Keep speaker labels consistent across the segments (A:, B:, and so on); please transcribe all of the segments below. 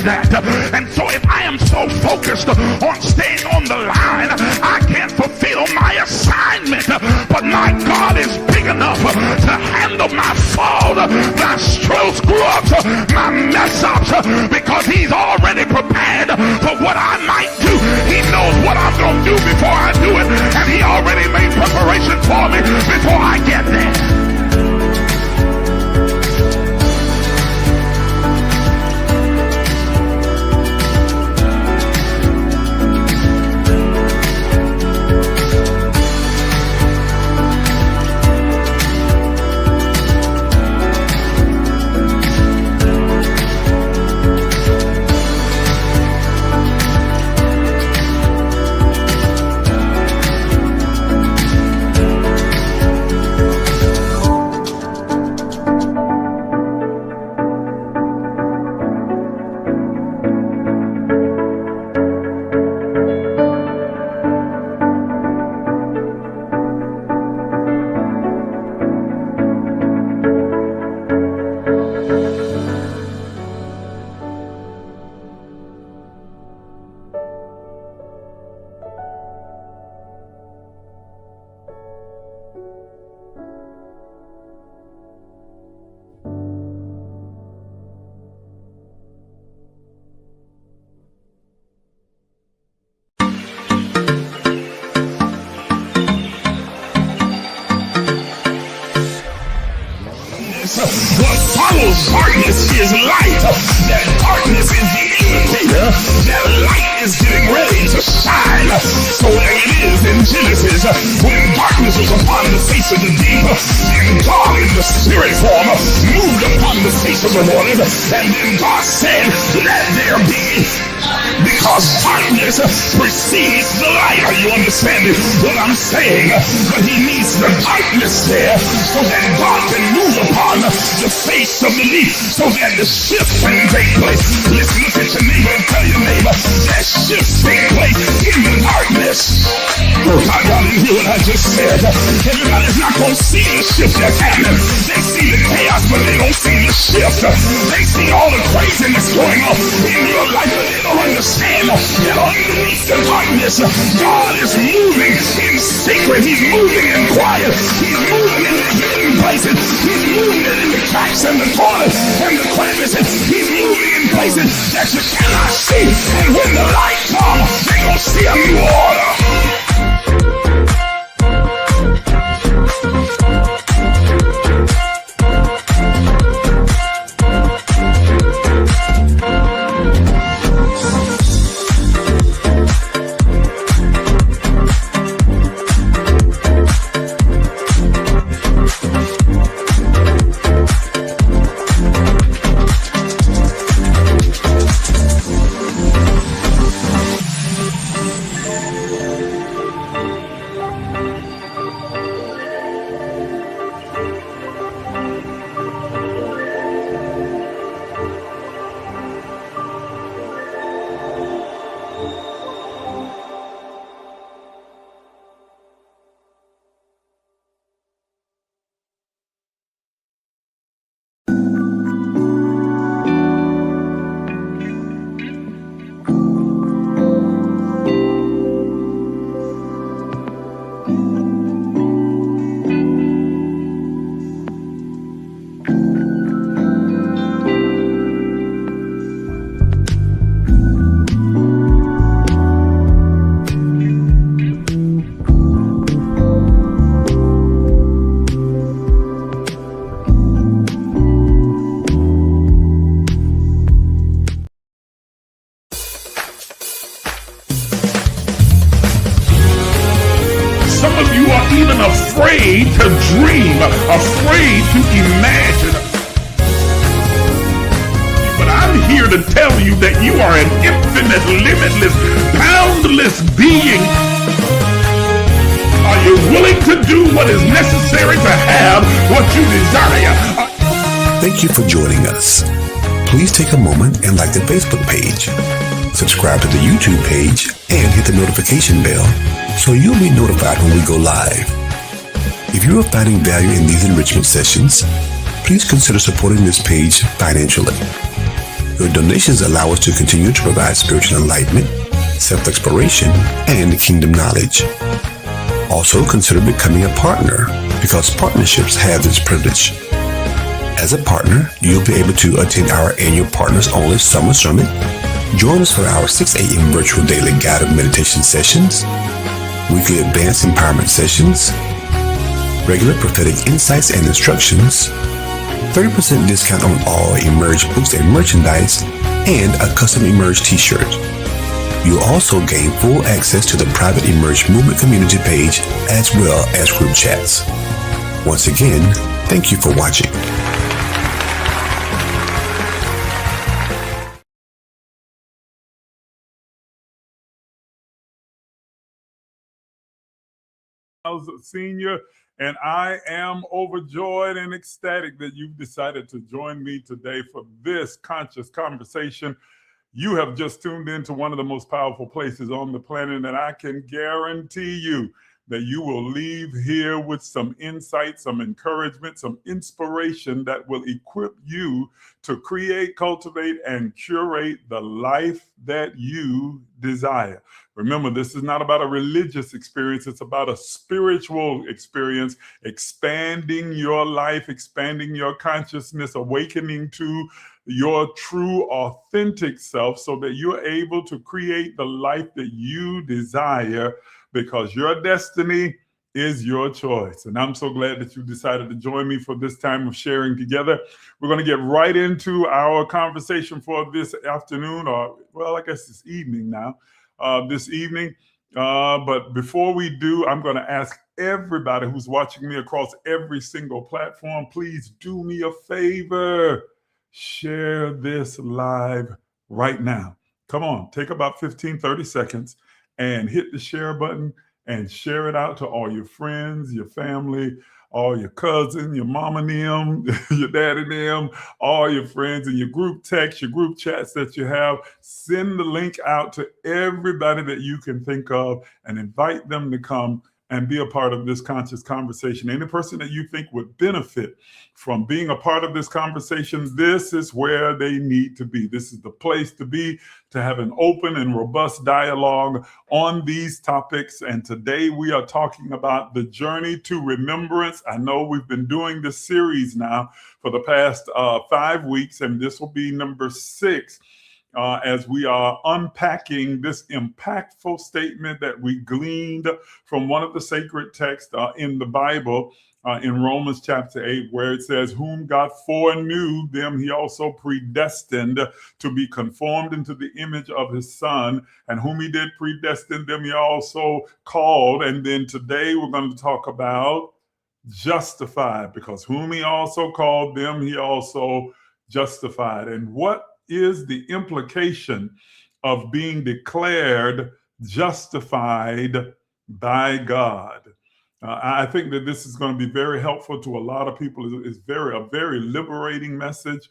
A: that. And so if I am so focused on staying on the line, I can't fulfill my assignment. But my God is big enough to handle my fault, my strokes, screw-ups, my mess-ups, because he's already prepared for what I might do. He knows what I'm going to do before I do it, and he already made preparation for me before I get there. What follows darkness is light. That darkness is the indicator that light is getting ready to shine. So there it is in Genesis, when darkness was upon the face of the deep, and God in the spirit form moved upon the face of the waters, and then God said, let there be. Because darkness precedes the light. Are you understanding what I'm saying? But he needs the darkness there so that God can move upon the face of the deep, so that the shift can take place. Listen, look at your neighbor and tell your neighbor that shift take place in the darkness. Oh God, y'all didn't hear what I just said. Everybody's not going to see the shift that's happening. They see the chaos, but they don't see the shift. They see all the craziness going on in your life, but they don't understand that underneath the darkness, God is moving in secret. He's moving in quiet. He's moving in the hidden places. He's moving in the cracks and the corners and the crevices. He's moving in places that you cannot see. And when the light comes, they're going to see a new order. Afraid to dream, afraid to imagine. But I'm here to tell you that you are an infinite, limitless, boundless being. Are you willing to do what is necessary to have what you desire?
B: Thank you for joining us. Please take a moment and like the Facebook page. Subscribe to the YouTube page and hit the notification bell so you'll be notified when we go live. If you are finding value in these enrichment sessions, please consider supporting this page financially. Your donations allow us to continue to provide spiritual enlightenment, self-exploration, and kingdom knowledge. Also, consider becoming a partner because partnerships have this privilege. As a partner, you'll be able to attend our annual Partners Only Summer Summit, join us for our 6 a.m. virtual daily guided meditation sessions, weekly advanced empowerment sessions, regular prophetic insights and instructions, 30% discount on all Emerge books and merchandise, and a custom Emerge t-shirt. You'll also gain full access to the private Emerge Movement community page as well as group chats. Once again, thank you for watching.
C: Senior, and I am overjoyed and ecstatic that you've decided to join me today for this conscious conversation. You have just tuned into one of the most powerful places on the planet, and I can guarantee you that you will leave here with some insight, some encouragement, some inspiration that will equip you to create, cultivate, and curate the life that you desire. Remember, this is not about a religious experience. It's about a spiritual experience, expanding your life, expanding your consciousness, awakening to your true, authentic self so that you're able to create the life that you desire, because your destiny is your choice. And I'm so glad that you decided to join me for this time of sharing together. We're going to get right into our conversation for this afternoon, or, well, I guess it's evening now, this evening. But before we do, I'm going to ask everybody who's watching me across every single platform, please do me a favor. Share this live right now. Come on, take about 15, 30 seconds and hit the share button and share it out to all your friends, your family, all your cousins, your mama and them, your daddy and them, all your friends, and your group texts, your group chats that you have. Send the link out to everybody that you can think of and invite them to come and be a part of this conscious conversation. Any person that you think would benefit from being a part of this conversation, this is where they need to be. This is the place to be, to have an open and robust dialogue on these topics. And today we are talking about the journey to remembrance. I know we've been doing this series now for the past 5 weeks, and this will be number 6. As we are unpacking this impactful statement that we gleaned from one of the sacred texts in the Bible, in Romans chapter 8, where it says, whom God foreknew, them he also predestined to be conformed into the image of his son, and whom he did predestine, them he also called. And then today we're going to talk about justified, because whom he also called, them he also justified. And what is the implication of being declared justified by God? I think that this is going to be very helpful to a lot of people. It's a very liberating message,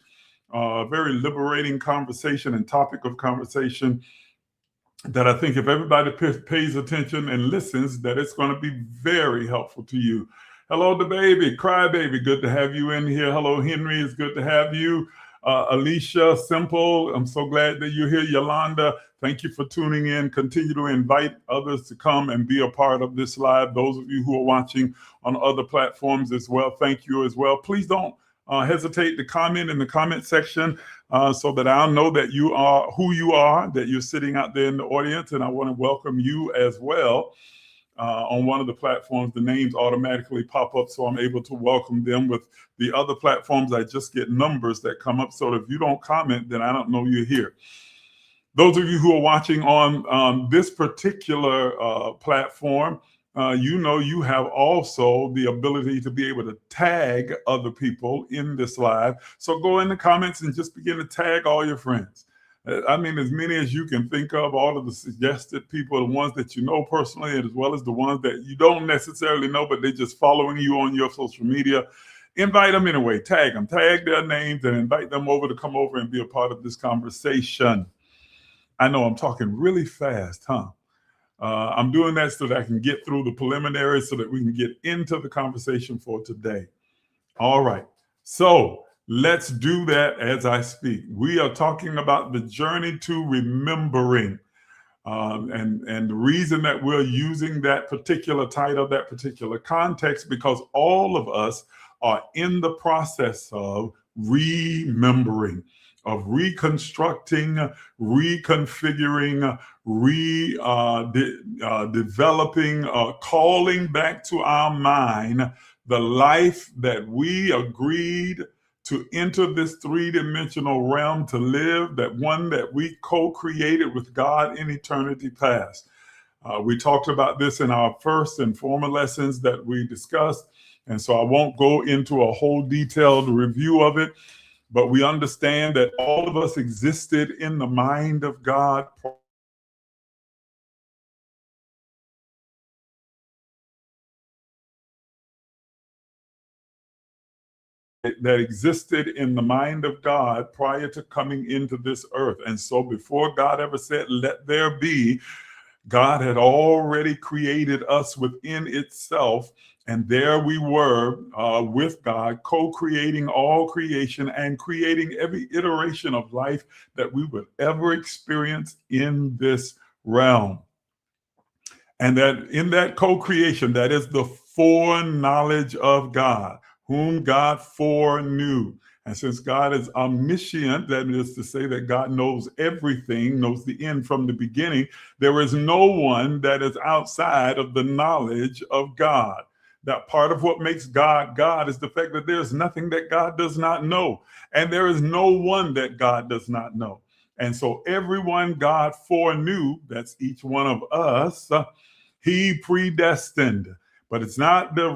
C: very liberating conversation and topic of conversation that I think if everybody pays attention and listens, that it's going to be very helpful to you. Hello, the baby, Crybaby, good to have you in here. Hello, Henry, it's good to have you. Alicia, Simple, I'm so glad that you're here. Yolanda, thank you for tuning in. Continue to invite others to come and be a part of this live. Those of you who are watching on other platforms as well, thank you as well. Please don't hesitate to comment in the comment section so that I'll know that you are who you are, that you're sitting out there in the audience, and I want to welcome you as well. On one of the platforms, the names automatically pop up, so I'm able to welcome them. With the other platforms, I just get numbers that come up, so if you don't comment, then I don't know you're here. Those of you who are watching on this particular platform, you know you have also the ability to be able to tag other people in this live. So go in the comments and just begin to tag all your friends. I mean, as many as you can think of, all of the suggested people, the ones that you know personally, as well as the ones that you don't necessarily know, but they're just following you on your social media. Invite them anyway, tag them, tag their names, and invite them over to come over and be a part of this conversation. I know I'm talking really fast, huh? I'm doing that so that I can get through the preliminaries so that we can get into the conversation for today. All right. So Let's do that as I speak. We are talking about the journey to remembering. And the reason that we're using that particular title, that particular context, because all of us are in the process of remembering, of reconstructing, reconfiguring, developing, calling back to our mind the life that we agreed to enter this three-dimensional realm to live, that one that we co-created with God in eternity past. We talked about this in our first and former lessons that we discussed, and so I won't go into a whole detailed review of it, but we understand that all of us existed in the mind of God that existed in the mind of God prior to coming into this earth. And so before God ever said, let there be, God had already created us within itself. And there we were with God, co-creating all creation and creating every iteration of life that we would ever experience in this realm. And that in that co-creation, that is the foreknowledge of God, whom God foreknew. And since God is omniscient, that is to say that God knows everything, knows the end from the beginning, there is no one that is outside of the knowledge of God. That part of what makes God God is the fact that there is nothing that God does not know. And there is no one that God does not know. And so everyone God foreknew, that's each one of us, he predestined. But it's not the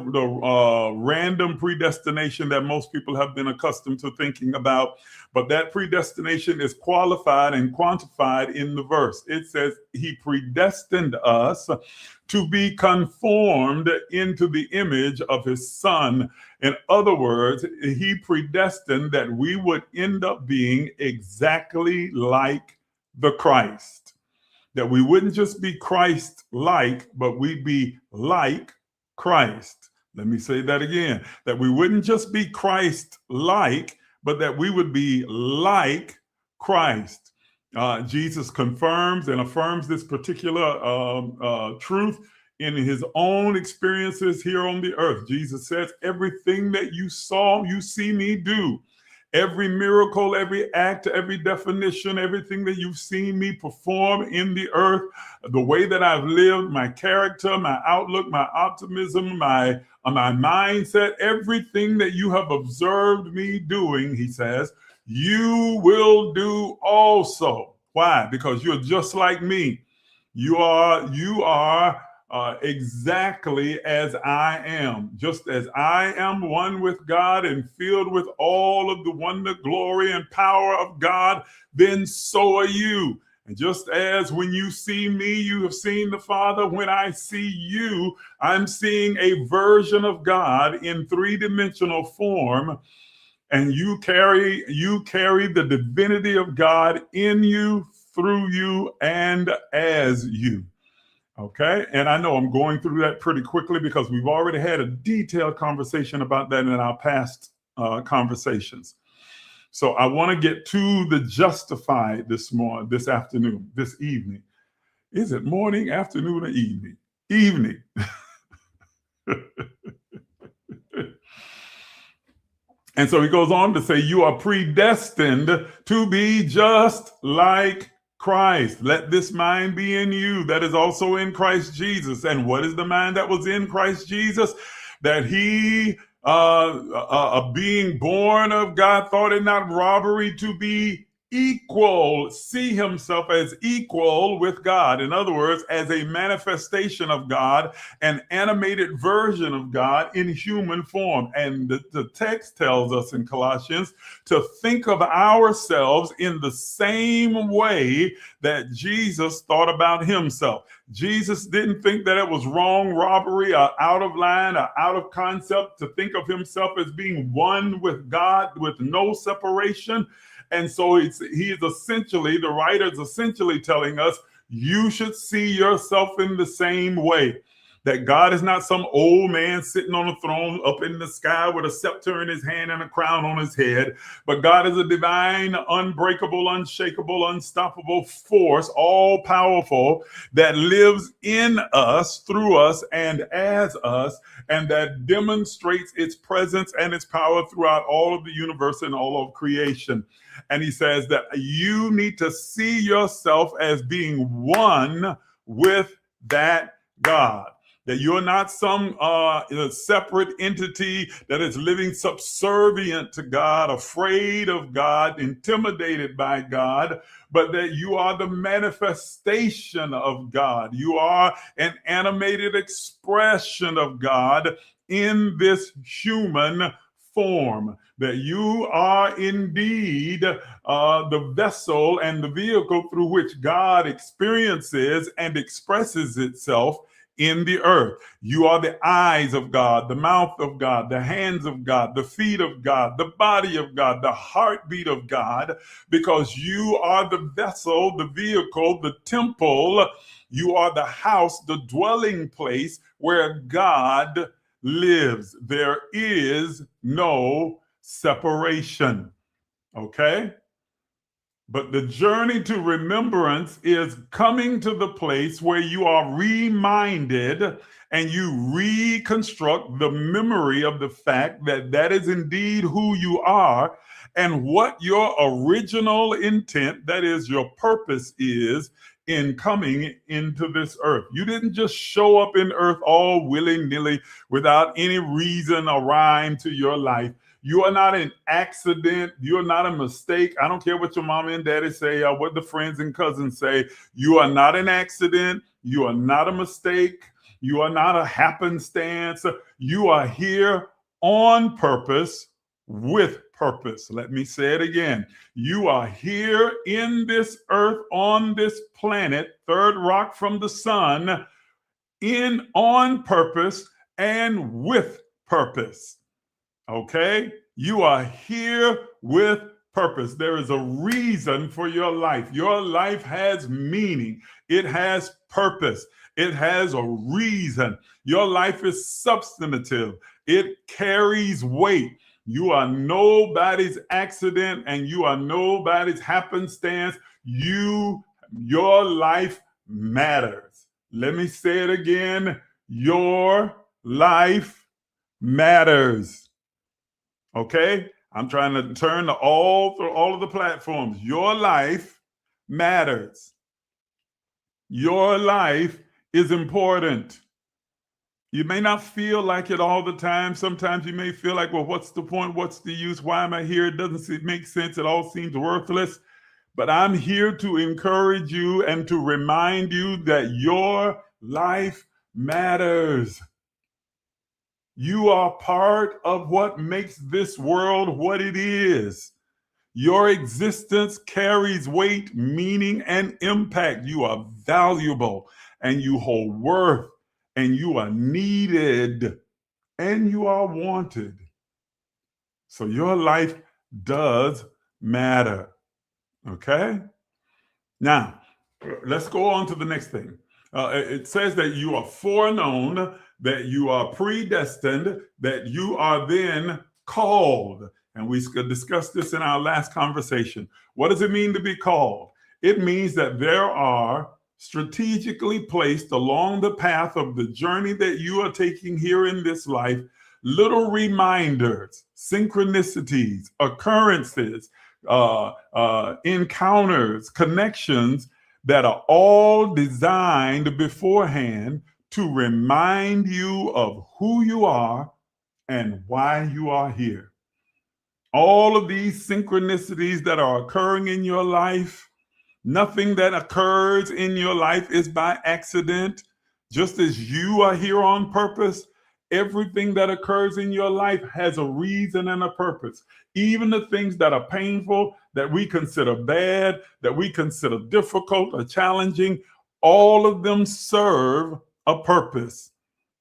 C: random predestination that most people have been accustomed to thinking about. But that predestination is qualified and quantified in the verse. It says he predestined us to be conformed into the image of his son. In other words, he predestined that we would end up being exactly like the Christ. That we wouldn't just be Christ-like, but we'd be like Christ. Let me say that again. That we wouldn't just be Christ-like, but that we would be like Christ. Jesus confirms and affirms this particular truth in his own experiences here on the earth. Jesus says, everything that you saw, you see me do. Every miracle, every act, every definition, everything that you've seen me perform in the earth, the way that I've lived, my character, my outlook, my optimism, my mindset, everything that you have observed me doing, he says, you will do also. Why? Because you're just like me. You are exactly as I am. Just as I am one with God and filled with all of the wonder, glory, and power of God, then so are you. And just as when you see me, you have seen the Father, when I see you, I'm seeing a version of God in three-dimensional form. And you carry the divinity of God in you, through you, and as you. Okay, and I know I'm going through that pretty quickly because we've already had a detailed conversation about that in our past conversations. So I want to get to the justified this afternoon, this evening. Is it morning, afternoon, or evening? Evening. And so he goes on to say, you are predestined to be just like Christ. Let this mind be in you that is also in Christ Jesus. And what is the mind that was in Christ Jesus? That he, being born of God, thought it not robbery to be equal, see himself as equal with God. In other words, as a manifestation of God, an animated version of God in human form. And the text tells us in Colossians to think of ourselves in the same way that Jesus thought about himself. Jesus didn't think that it was wrong, robbery, or out of line, or out of concept to think of himself as being one with God with no separation. And so the writer is essentially telling us, you should see yourself in the same way. that God is not some old man sitting on a throne up in the sky with a scepter in his hand and a crown on his head, but God is a divine, unbreakable, unshakable, unstoppable force, all powerful, that lives in us, through us, and as us, and that demonstrates its presence and its power throughout all of the universe and all of creation. And he says that you need to see yourself as being one with that God. That you're not some separate entity that is living subservient to God, afraid of God, intimidated by God, but that you are the manifestation of God. You are an animated expression of God in this human form. That you are indeed the vessel and the vehicle through which God experiences and expresses itself in the earth. You are the eyes of God, the mouth of God, the hands of God, the feet of God, the body of God, the heartbeat of God, because you are the vessel, the vehicle, the temple. You are the house, the dwelling place where God lives. There is no separation. Okay? But the journey to remembrance is coming to the place where you are reminded and you reconstruct the memory of the fact that that is indeed who you are and what your original intent, that is your purpose, is in coming into this earth. You didn't just show up in earth all willy-nilly without any reason or rhyme to your life. You are not an accident. You're not a mistake. I don't care what your mama and daddy say or what the friends and cousins say. You are not an accident. You are not a mistake. You are not a happenstance. You are here on purpose, with purpose. Let me say it again. You are here in this earth, on this planet, third rock from the sun, on purpose and with purpose. Okay? You are here with purpose. There is a reason for your life. Your life has meaning. It has purpose. It has a reason. Your life is substantive. It carries weight. You are nobody's accident and you are nobody's happenstance. Your life matters. Let me say it again. Your life matters. Okay? I'm trying to turn to all of the platforms. Your life matters. Your life is important. You may not feel like it all the time. Sometimes you may feel like, well, what's the point? What's the use? Why am I here? It doesn't make sense. It all seems worthless. But I'm here to encourage you and to remind you that your life matters. You are part of what makes this world what it is. Your existence carries weight, meaning, and impact. You are valuable and you hold worth and you are needed and you are wanted. So your life does matter. Okay? Now, let's go on to the next thing. It says that you are foreknown, that you are predestined, that you are then called. And we discussed this in our last conversation. What does it mean to be called? It means that there are strategically placed along the path of the journey that you are taking here in this life, little reminders, synchronicities, occurrences, encounters, connections that are all designed beforehand to remind you of who you are and why you are here. All of these synchronicities that are occurring in your life, nothing that occurs in your life is by accident. Just as you are here on purpose, everything that occurs in your life has a reason and a purpose. Even the things that are painful, that we consider bad, that we consider difficult or challenging, all of them serve a purpose.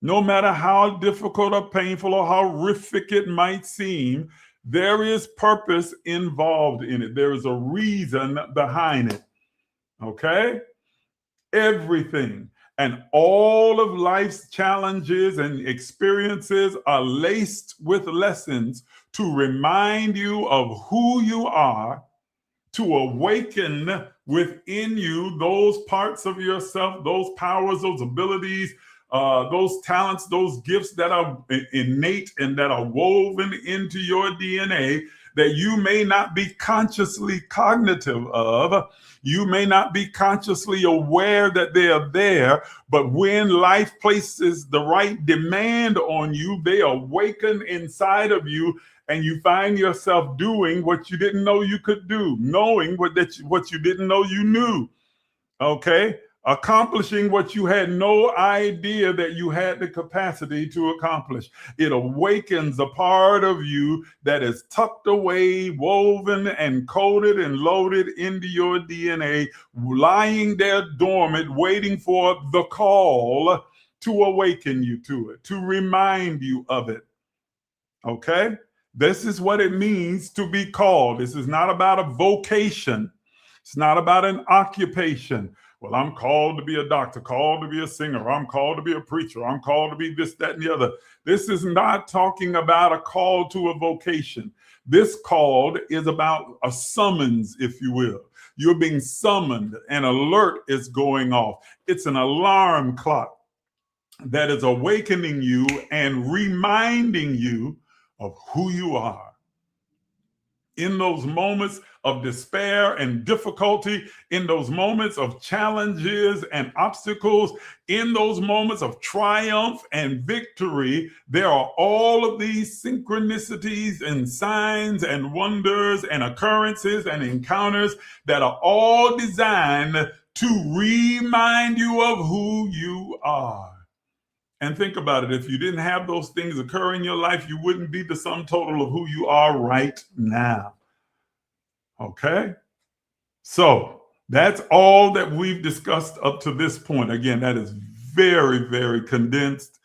C: No matter how difficult or painful or how horrific it might seem, there is purpose involved in it. There is a reason behind it. Okay? Everything. And all of life's challenges and experiences are laced with lessons to remind you of who you are, to awaken within you those parts of yourself, those powers, those abilities, those talents, those gifts that are innate and that are woven into your DNA that you may not be consciously cognitive of. You may not be consciously aware that they are there, but when life places the right demand on you, they awaken inside of you, and you find yourself doing what you didn't know you could do, knowing what you didn't know you knew, okay? Accomplishing what you had no idea that you had the capacity to accomplish. It awakens a part of you that is tucked away, woven and coded and loaded into your DNA, lying there dormant, waiting for the call to awaken you to it, to remind you of it, okay? This is what it means to be called. This is not about a vocation. It's not about an occupation. Well, I'm called to be a doctor, called to be a singer, I'm called to be a preacher, I'm called to be this, that, and the other. This is not talking about a call to a vocation. This call is about a summons, if you will. You're being summoned, an alert is going off. It's an alarm clock that is awakening you and reminding you of who you are. In those moments of despair and difficulty, in those moments of challenges and obstacles, in those moments of triumph and victory, there are all of these synchronicities and signs and wonders and occurrences and encounters that are all designed to remind you of who you are. And think about it. If you didn't have those things occur in your life, you wouldn't be the sum total of who you are right now. Okay? So that's all that we've discussed up to this point. Again, that is very, very condensed.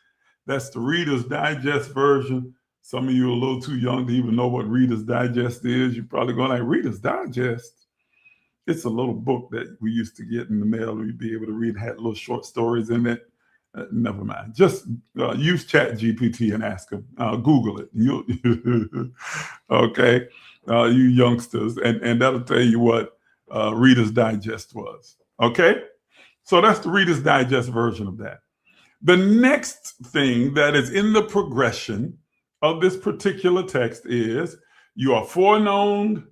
C: That's the Reader's Digest version. Some of you are a little too young to even know what Reader's Digest is. You're probably going like, Reader's Digest? It's a little book that we used to get in the mail. We'd be able to read, had little short stories in it. Never mind. Just use ChatGPT and ask them. Google it. Okay, you youngsters, and that'll tell you what Reader's Digest was. Okay, so that's the Reader's Digest version of that. The next thing that is in the progression of this particular text is you are foreknown,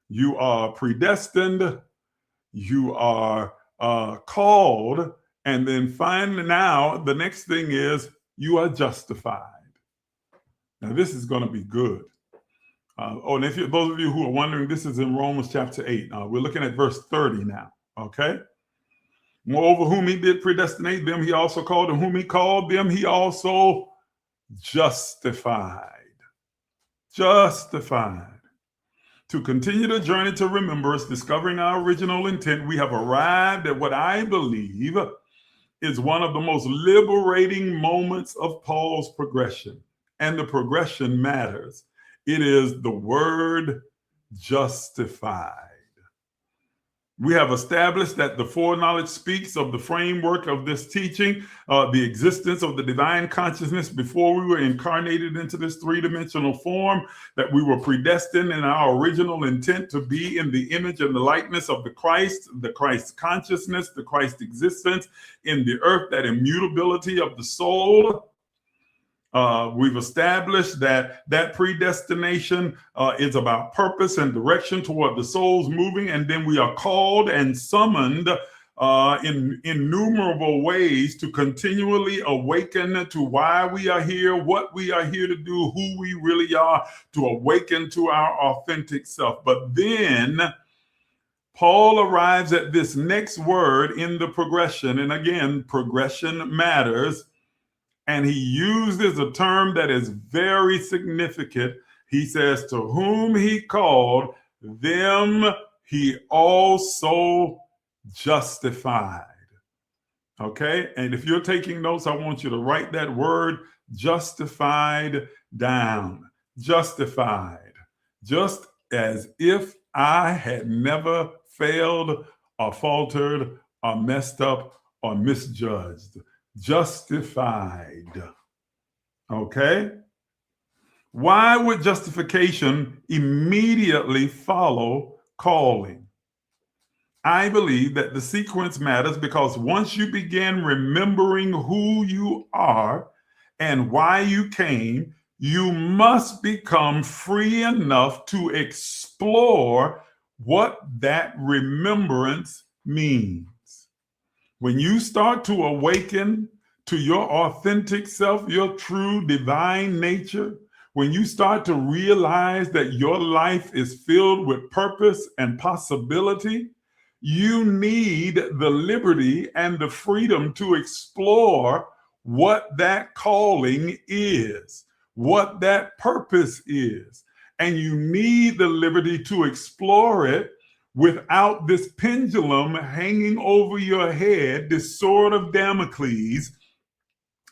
C: you are predestined, you are called. And then finally, now the next thing is you are justified. Now this is going to be good. And if those of you who are wondering, this is in Romans chapter 8. We're looking at verse 30 now. Okay. Moreover, whom he did predestinate, them he also called, and whom he called, them he also justified. Justified. To continue the journey to remembrance, discovering our original intent, we have arrived at what I believe is one of the most liberating moments of Paul's progression. And the progression matters. It is the word justified. We have established that the foreknowledge speaks of the framework of this teaching, the existence of the divine consciousness before we were incarnated into this three-dimensional form, that we were predestined in our original intent to be in the image and the likeness of the Christ consciousness, the Christ existence in the earth, that immutability of the soul. We've established that predestination is about purpose and direction toward the soul's moving, and then we are called and summoned in innumerable ways to continually awaken to why we are here, what we are here to do, who we really are, to awaken to our authentic self. But then Paul arrives at this next word in the progression, and again, progression matters. And he uses a term that is very significant. He says, to whom he called, them he also justified. Okay? And if you're taking notes, I want you to write that word justified down. Justified. Just as if I had never failed or faltered or messed up or misjudged. Justified. Okay? Why would justification immediately follow calling? I believe that the sequence matters because once you begin remembering who you are and why you came, you must become free enough to explore what that remembrance means. When you start to awaken to your authentic self, your true divine nature, when you start to realize that your life is filled with purpose and possibility, you need the liberty and the freedom to explore what that calling is, what that purpose is. And you need the liberty to explore it without this pendulum hanging over your head, this sword of Damocles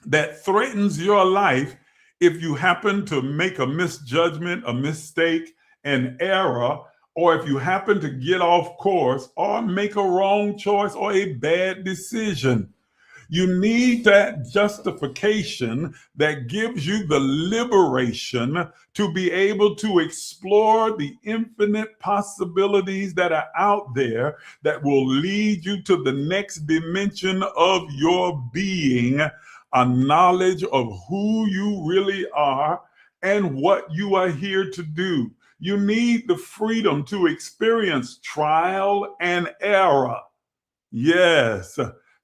C: that threatens your life if you happen to make a misjudgment, a mistake, an error, or if you happen to get off course or make a wrong choice or a bad decision. You need that justification that gives you the liberation to be able to explore the infinite possibilities that are out there that will lead you to the next dimension of your being, a knowledge of who you really are and what you are here to do. You need the freedom to experience trial and error. Yes.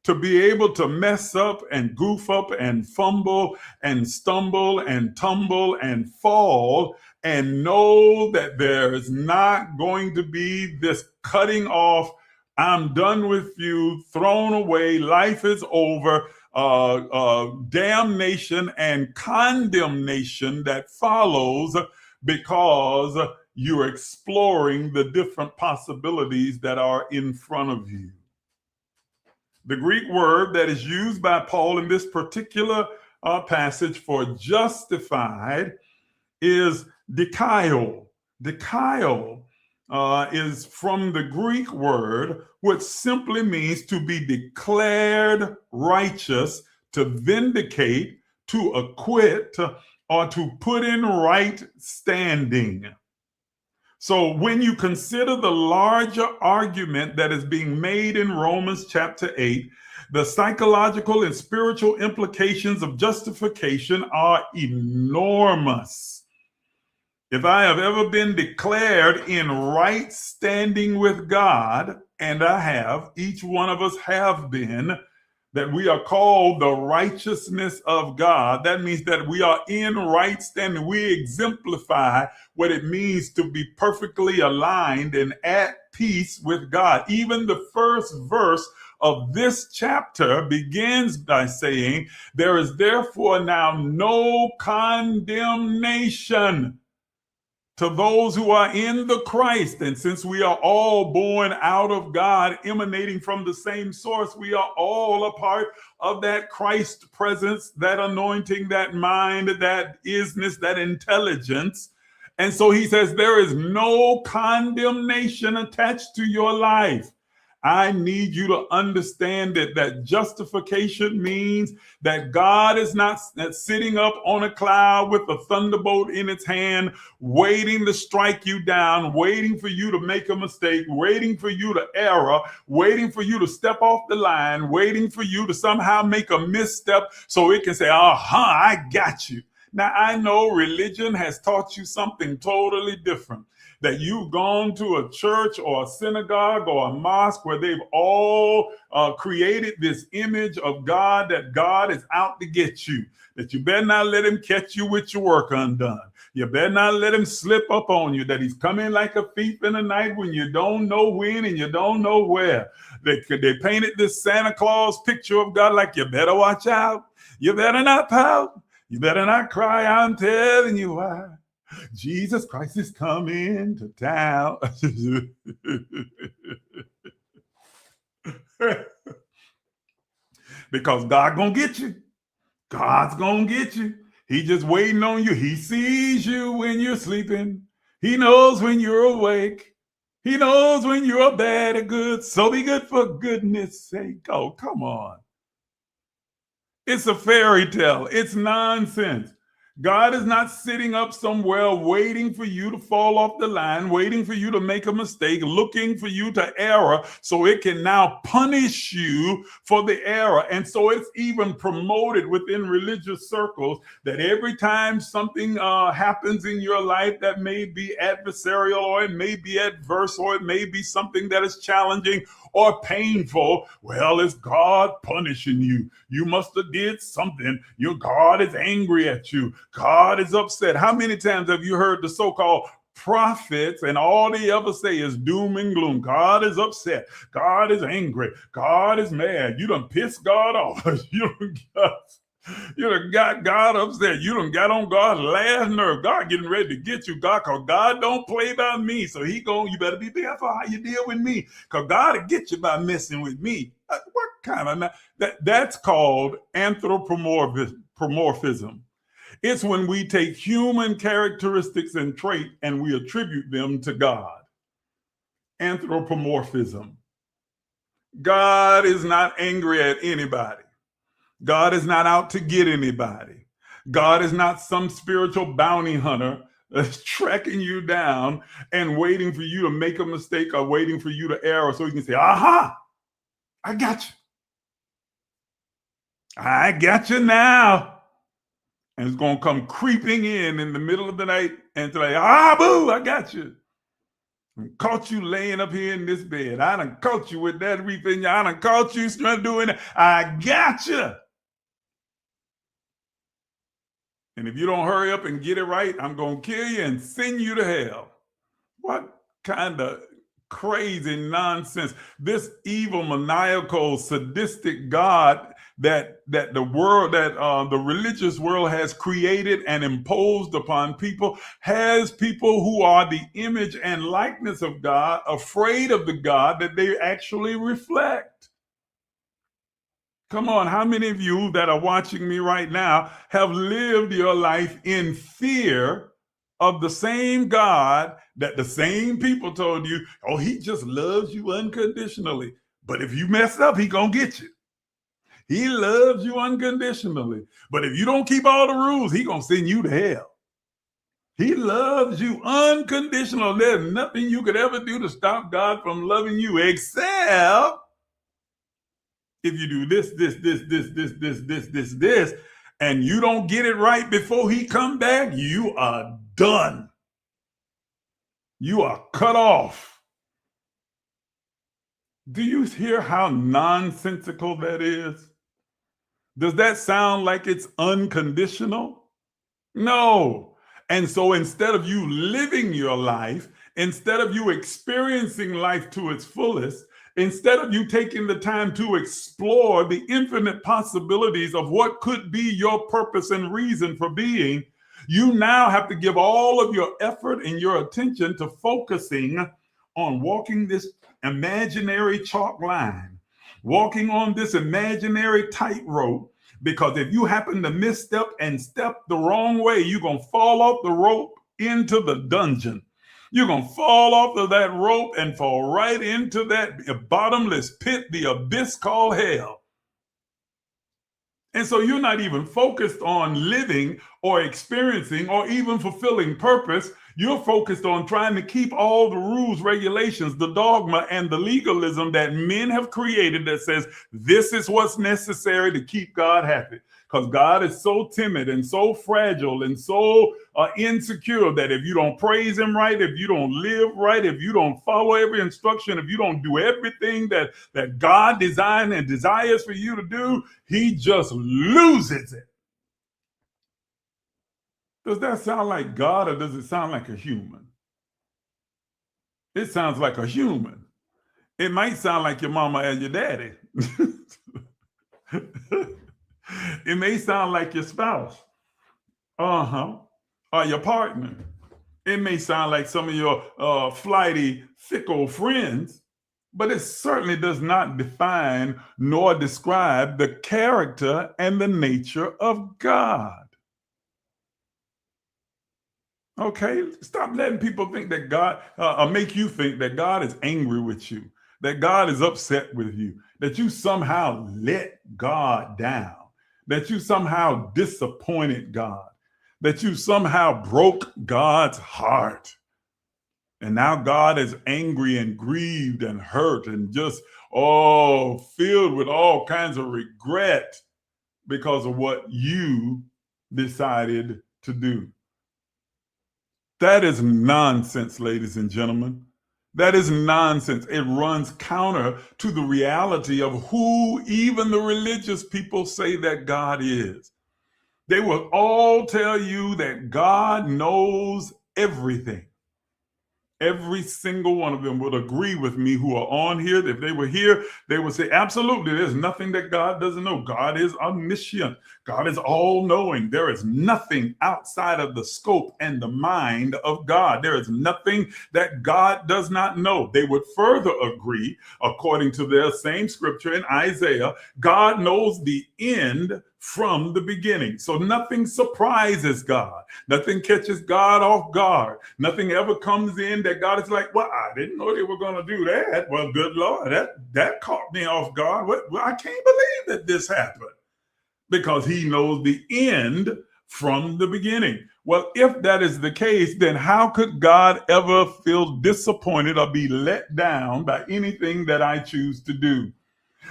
C: To be able to mess up and goof up and fumble and stumble and tumble and fall and know that there is not going to be this cutting off, I'm done with you, thrown away, life is over, damnation and condemnation that follows because you're exploring the different possibilities that are in front of you. The Greek word that is used by Paul in this particular passage for justified is dikaio. Dikaio is from the Greek word, which simply means to be declared righteous, to vindicate, to acquit, or to put in right standing. So when you consider the larger argument that is being made in Romans chapter 8, the psychological and spiritual implications of justification are enormous. If I have ever been declared in right standing with God, and I have, each one of us have been, that we are called the righteousness of God. That means that we are in right standing. We exemplify what it means to be perfectly aligned and at peace with God. Even the first verse of this chapter begins by saying, there is therefore now no condemnation to those who are in the Christ. And since we are all born out of God, emanating from the same source, we are all a part of that Christ presence, that anointing, that mind, that isness, that intelligence. And so he says, there is no condemnation attached to your life. I need you to understand that justification means that God is not sitting up on a cloud with a thunderbolt in its hand, waiting to strike you down, waiting for you to make a mistake, waiting for you to err, waiting for you to step off the line, waiting for you to somehow make a misstep so it can say, I got you. Now, I know religion has taught you something totally different. That you've gone to a church or a synagogue or a mosque where they've all created this image of God, that God is out to get you, that you better not let him catch you with your work undone. You better not let him slip up on you, that he's coming like a thief in the night when you don't know when and you don't know where. They painted this Santa Claus picture of God like you better watch out. You better not pout. You better not cry. I'm telling you why. Jesus Christ is coming to town. Because God gonna get you. God's gonna get you. He's just waiting on you. He sees you when you're sleeping. He knows when you're awake. He knows when you're bad or good, so be good for goodness sake. Oh, come on. It's a fairy tale. It's nonsense. God is not sitting up somewhere waiting for you to fall off the line, waiting for you to make a mistake, looking for you to error so it can now punish you for the error. And so it's even promoted within religious circles that every time something happens in your life that may be adversarial, or it may be adverse, or it may be something that is challenging or painful, well, it's God punishing you. You must have did something. Your God is angry at you. God is upset. How many times have you heard the so-called prophets and all they ever say is doom and gloom? God is upset. God is angry. God is mad. You done pissed God off. You done got God upset. You done got on God's last nerve. God getting ready to get you, God, because God don't play by me. So you better be careful how you deal with me, because God will get you by messing with me. What kind of that's called anthropomorphism. It's when we take human characteristics and traits and we attribute them to God. Anthropomorphism. God is not angry at anybody. God is not out to get anybody. God is not some spiritual bounty hunter that's tracking you down and waiting for you to make a mistake or waiting for you to err so he can say, aha, I got you. I got you now. And it's going to come creeping in the middle of the night and say, boo, I got you. I caught you laying up here in this bed. I done caught you with that reef in you. I done caught you doing it. I got you. And if you don't hurry up and get it right, I'm going to kill you and send you to hell. What kind of crazy nonsense. This evil, maniacal, sadistic God that the world, that the religious world has created and imposed upon people, has people who are the image and likeness of God afraid of the God that they actually reflect. Come on, how many of you that are watching me right now have lived your life in fear of the same God that the same people told you, oh, he just loves you unconditionally. But if you mess up, he gonna get you. He loves you unconditionally. But if you don't keep all the rules, he gonna send you to hell. He loves you unconditional. There's nothing you could ever do to stop God from loving you except if you do this, and you don't get it right before he come back, you are done. You are cut off. Do you hear how nonsensical that is? Does that sound like it's unconditional? No. And so instead of you living your life, instead of you experiencing life to its fullest, instead of you taking the time to explore the infinite possibilities of what could be your purpose and reason for being, you now have to give all of your effort and your attention to focusing on walking this imaginary chalk line, walking on this imaginary tightrope, because if you happen to misstep and step the wrong way, you're going to fall off the rope into the dungeon. You're going to fall off of that rope and fall right into that bottomless pit, the abyss called hell. And so you're not even focused on living or experiencing or even fulfilling purpose. You're focused on trying to keep all the rules, regulations, the dogma, and the legalism that men have created that says this is what's necessary to keep God happy. Because God is so timid and so fragile and so insecure that if you don't praise him right, if you don't live right, if you don't follow every instruction, if you don't do everything that God designed and desires for you to do, he just loses it. Does that sound like God, or does it sound like a human? It sounds like a human. It might sound like your mama and your daddy. It may sound like your spouse. Or your partner. It may sound like some of your flighty, fickle friends, but it certainly does not define nor describe the character and the nature of God. Okay, stop letting people think that God, make you think that God is angry with you, that God is upset with you, that you somehow let God down, that you somehow disappointed God, that you somehow broke God's heart. And now God is angry and grieved and hurt and just, filled with all kinds of regret because of what you decided to do. That is nonsense, ladies and gentlemen. That is nonsense. It runs counter to the reality of who even the religious people say that God is. They will all tell you that God knows everything. Every single one of them would agree with me who are on here. If they were here, they would say, absolutely, there's nothing that God doesn't know. God is omniscient. God is all knowing. There is nothing outside of the scope and the mind of God. There is nothing that God does not know. They would further agree, according to their same scripture in Isaiah, God knows the end from the beginning. So nothing surprises God. Nothing catches God off guard. Nothing ever comes in that God is like, well, I didn't know they were going to do that. Well, good Lord, that caught me off guard. Well, I can't believe that this happened, because he knows the end from the beginning. Well, if that is the case, then how could God ever feel disappointed or be let down by anything that I choose to do?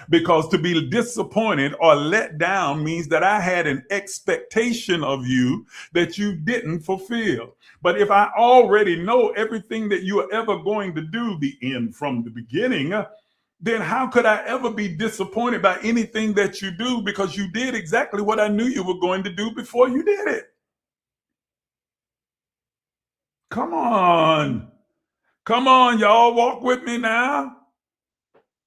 C: Because to be disappointed or let down means that I had an expectation of you that you didn't fulfill. But if I already know everything that you are ever going to do, the end from the beginning, then how could I ever be disappointed by anything that you do, because you did exactly what I knew you were going to do before you did it? Come on. Come on, y'all, walk with me now.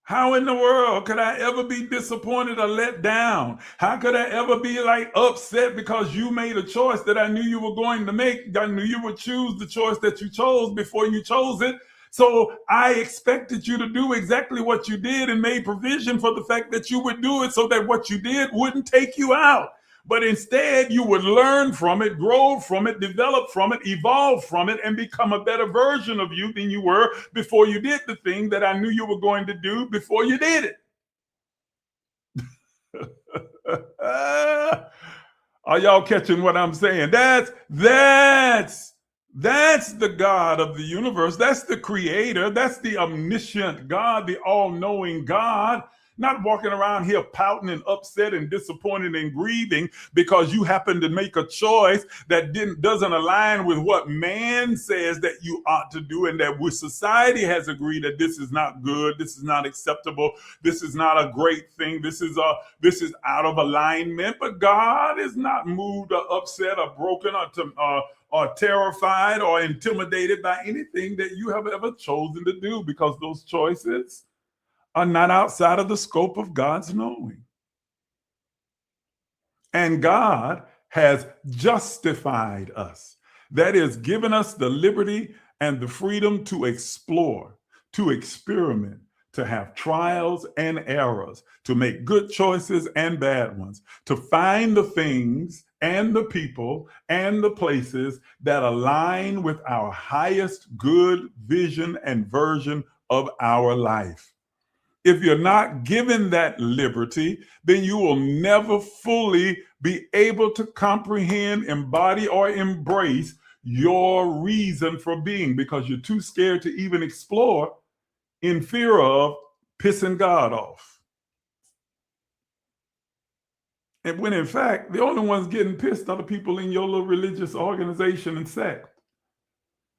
C: How in the world could I ever be disappointed or let down? How could I ever be like upset because you made a choice that I knew you were going to make? I knew you would choose the choice that you chose before you chose it. So I expected you to do exactly what you did and made provision for the fact that you would do it so that what you did wouldn't take you out. But instead, you would learn from it, grow from it, develop from it, evolve from it, and become a better version of you than you were before you did the thing that I knew you were going to do before you did it. Are y'all catching what I'm saying? That's the God of the universe. That's the creator. That's the omniscient God, the all-knowing God. Not walking around here pouting and upset and disappointed and grieving because you happen to make a choice that doesn't align with what man says that you ought to do, and that society has agreed that this is not good, this is not acceptable, this is not a great thing, this is out of alignment. But God is not moved or upset or broken or terrified or intimidated by anything that you have ever chosen to do, because those choices are not outside of the scope of God's knowing. And God has justified us. That is, given us the liberty and the freedom to explore, to experiment, to have trials and errors, to make good choices and bad ones, to find the things and the people and the places that align with our highest good vision and version of our life. If you're not given that liberty, then you will never fully be able to comprehend, embody, or embrace your reason for being, because you're too scared to even explore, in fear of pissing God off. And when in fact, the only ones getting pissed are the people in your little religious organization and sect.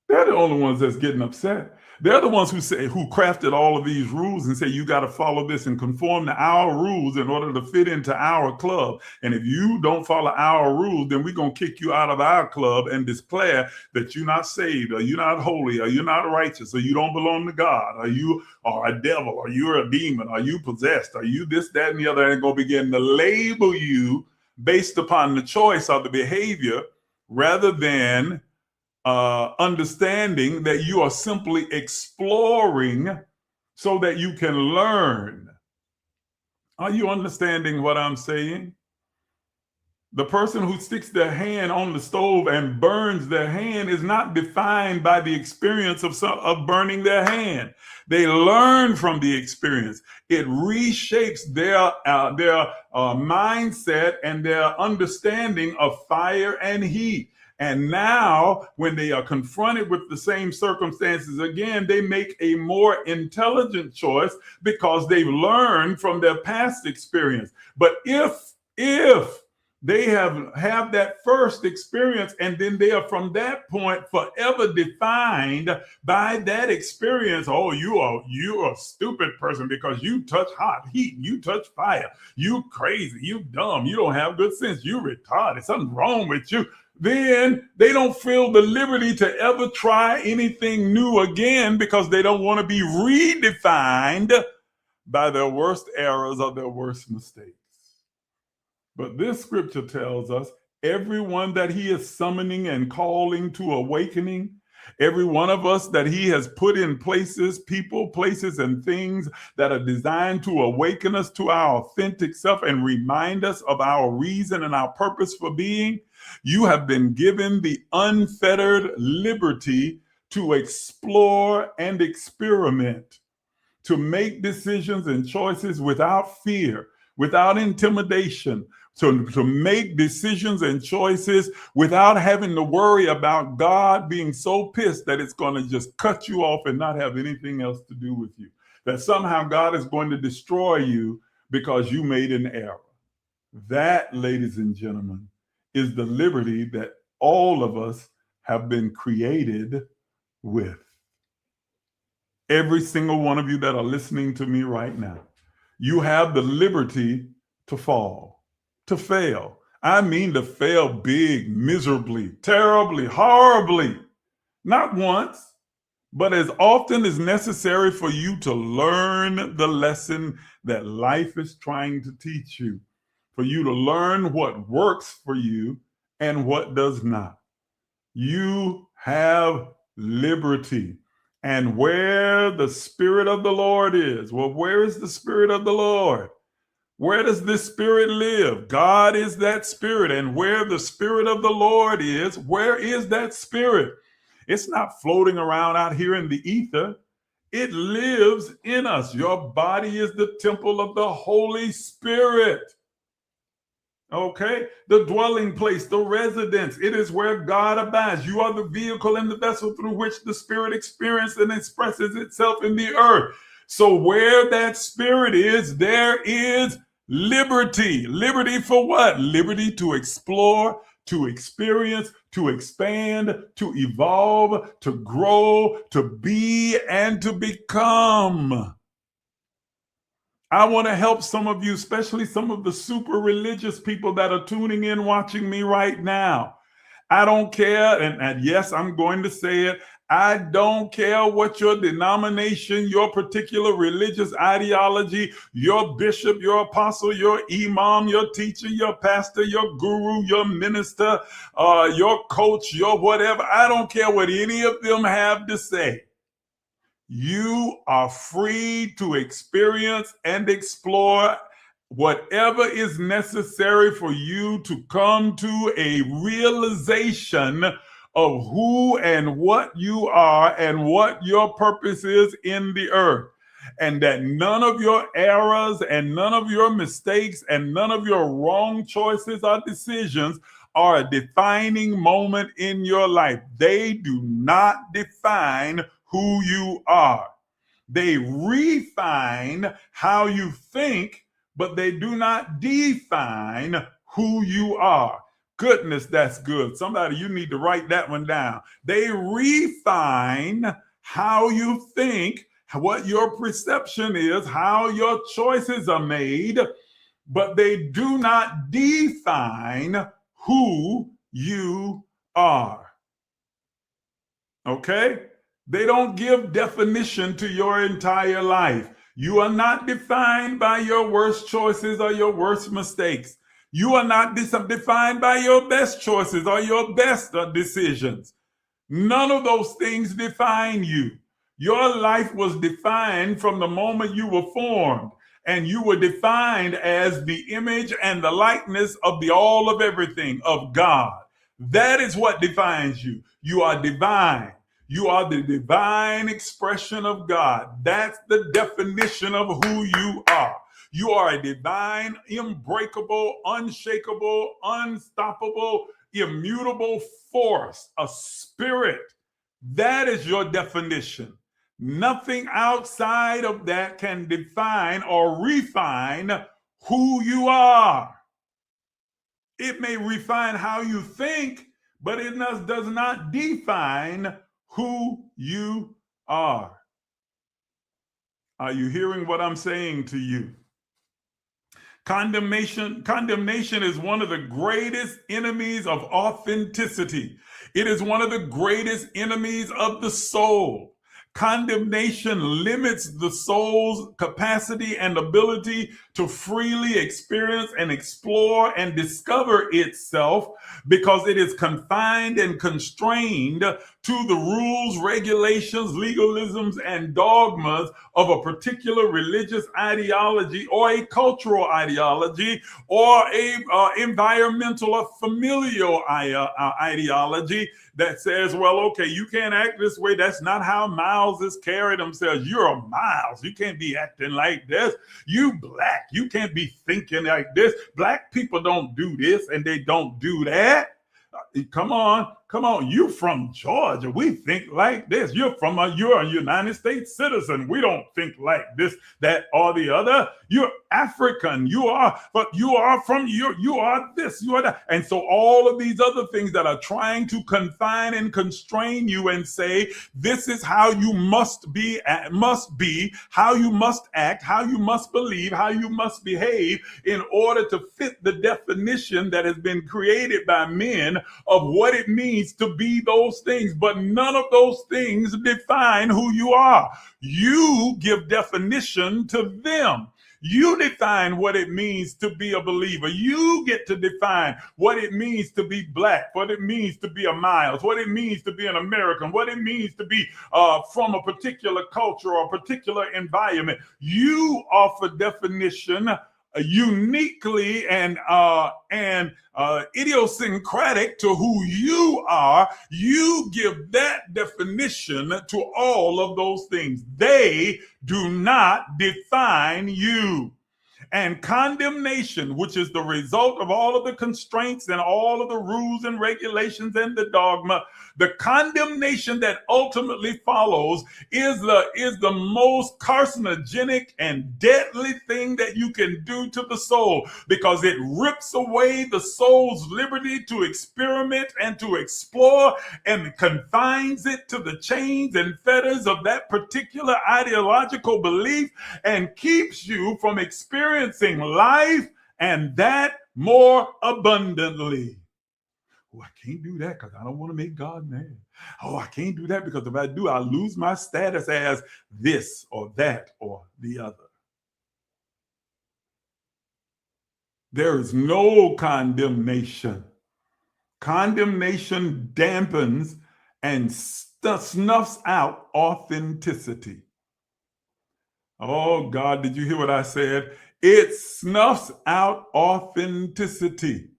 C: They're the only ones that's getting upset. They're the ones who crafted all of these rules and say you got to follow this and conform to our rules in order to fit into our club. And if you don't follow our rules, then we're going to kick you out of our club and declare that you're not saved, or you're not holy, or you're not righteous, or you don't belong to God, or you are a devil, or you're a demon, or you possessed, or you this, that, and the other, and going to begin to label you based upon the choice of the behavior, rather than understanding that you are simply exploring so that you can learn. Are you understanding what I'm saying? The person who sticks their hand on the stove and burns their hand is not defined by the experience of burning their hand. They learn from the experience. It reshapes their mindset and their understanding of fire and heat. And now, when they are confronted with the same circumstances again, they make a more intelligent choice because they've learned from their past experience. But if they have that first experience, and then they are from that point forever defined by that experience. Oh, you're a stupid person because you touch hot heat, you touch fire, you crazy, you dumb, you don't have good sense, you retarded, something wrong with you. Then they don't feel the liberty to ever try anything new again because they don't want to be redefined by their worst errors or their worst mistakes. But this scripture tells us everyone that he is summoning and calling to awakening, every one of us that he has put in places, people, places, and things that are designed to awaken us to our authentic self and remind us of our reason and our purpose for being, you have been given the unfettered liberty to explore and experiment, to make decisions and choices without fear, without intimidation, to make decisions and choices without having to worry about God being so pissed that it's going to just cut you off and not have anything else to do with you. That somehow God is going to destroy you because you made an error. That, ladies and gentlemen, is the liberty that all of us have been created with. Every single one of you that are listening to me right now, you have the liberty to fall, to fail. I mean to fail big, miserably, terribly, horribly. Not once, but as often as necessary for you to learn the lesson that life is trying to teach you, for you to learn what works for you and what does not. You have liberty. And where the Spirit of the Lord is, well, where is the Spirit of the Lord? Where does this Spirit live? God is that Spirit. And where the Spirit of the Lord is, where is that Spirit? It's not floating around out here in the ether. It lives in us. Your body is the temple of the Holy Spirit. Okay, the dwelling place, the residence, it is where God abides. You are the vehicle and the vessel through which the Spirit experiences and expresses itself in the earth. So where that Spirit is, there is liberty. Liberty for what? Liberty to explore, to experience, to expand, to evolve, to grow, to be, and to become. I want to help some of you, especially some of the super religious people that are tuning in, watching me right now. I don't care, and yes, I'm going to say it, I don't care what your denomination, your particular religious ideology, your bishop, your apostle, your imam, your teacher, your pastor, your guru, your minister, your coach, your whatever. I don't care what any of them have to say. You are free to experience and explore whatever is necessary for you to come to a realization of who and what you are and what your purpose is in the earth. And that none of your errors and none of your mistakes and none of your wrong choices or decisions are a defining moment in your life. They do not define who you are. They refine how you think, but they do not define who you are. Goodness, that's good. Somebody, you need to write that one down. They refine how you think, what your perception is, how your choices are made, but they do not define who you are. Okay? They don't give definition to your entire life. You are not defined by your worst choices or your worst mistakes. You are not defined by your best choices or your best decisions. None of those things define you. Your life was defined from the moment you were formed. and you were defined as the image and the likeness of the all of everything of God. That is what defines you. You are divine. You are the divine expression of God. That's the definition of who you are. You are a divine, unbreakable, unshakable, unstoppable, immutable force, a spirit. That is your definition. Nothing outside of that can define or refine who you are. It may refine how you think, but it does not define who you are. Are you hearing what I'm saying to you? Condemnation is one of the greatest enemies of authenticity. It is one of the greatest enemies of the soul. Condemnation limits the soul's capacity and ability to freely experience and explore and discover itself because it is confined and constrained to the rules, regulations, legalisms, and dogmas of a particular religious ideology or a cultural ideology or a environmental or familial ideology that says, well, okay, you can't act this way. That's not how Miles's carry themselves. You're a Miles. You can't be acting like this. You black. You can't be thinking like this. Black people don't do this and they don't do that. Come on. You from Georgia. We think like this. You're a United States citizen. We don't think like this, that, or the other. You're African. You are this, you are that. And so all of these other things that are trying to confine and constrain you and say, this is how you must be, how you must act, how you must believe, how you must behave in order to fit the definition that has been created by men of what it means to be those things, but none of those things define who you are. You give definition to them. You define what it means to be a believer. You get to define what it means to be black, what it means to be a Miles, what it means to be an American, what it means to be from a particular culture or a particular environment. You offer definition uniquely and idiosyncratic to who you are. You give that definition to all of those things. They do not define you. And condemnation, which is the result of all of the constraints and all of the rules and regulations and the dogma, the condemnation that ultimately follows is the most carcinogenic and deadly thing that you can do to the soul, because it rips away the soul's liberty to experiment and to explore and confines it to the chains and fetters of that particular ideological belief and keeps you from experiencing life and that more abundantly. Oh, I can't do that because I don't want to make God mad. Oh, I can't do that because if I do, I'll lose my status as this or that or the other. There is no condemnation. Condemnation dampens and snuffs out authenticity. Oh, God, did you hear what I said? It snuffs out authenticity.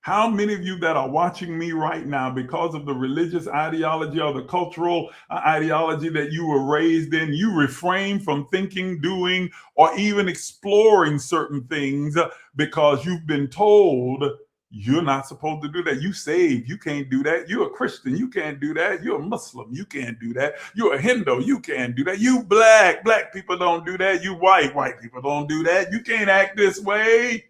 C: How many of you that are watching me right now, because of the religious ideology or the cultural ideology that you were raised in, you refrain from thinking, doing, or even exploring certain things because you've been told you're not supposed to do that. You saved, you can't do that. You're a Christian, you can't do that. You're a Muslim, you can't do that. You're a Hindu, you can't do that. You black people don't do that. You white people don't do that. You can't act this way.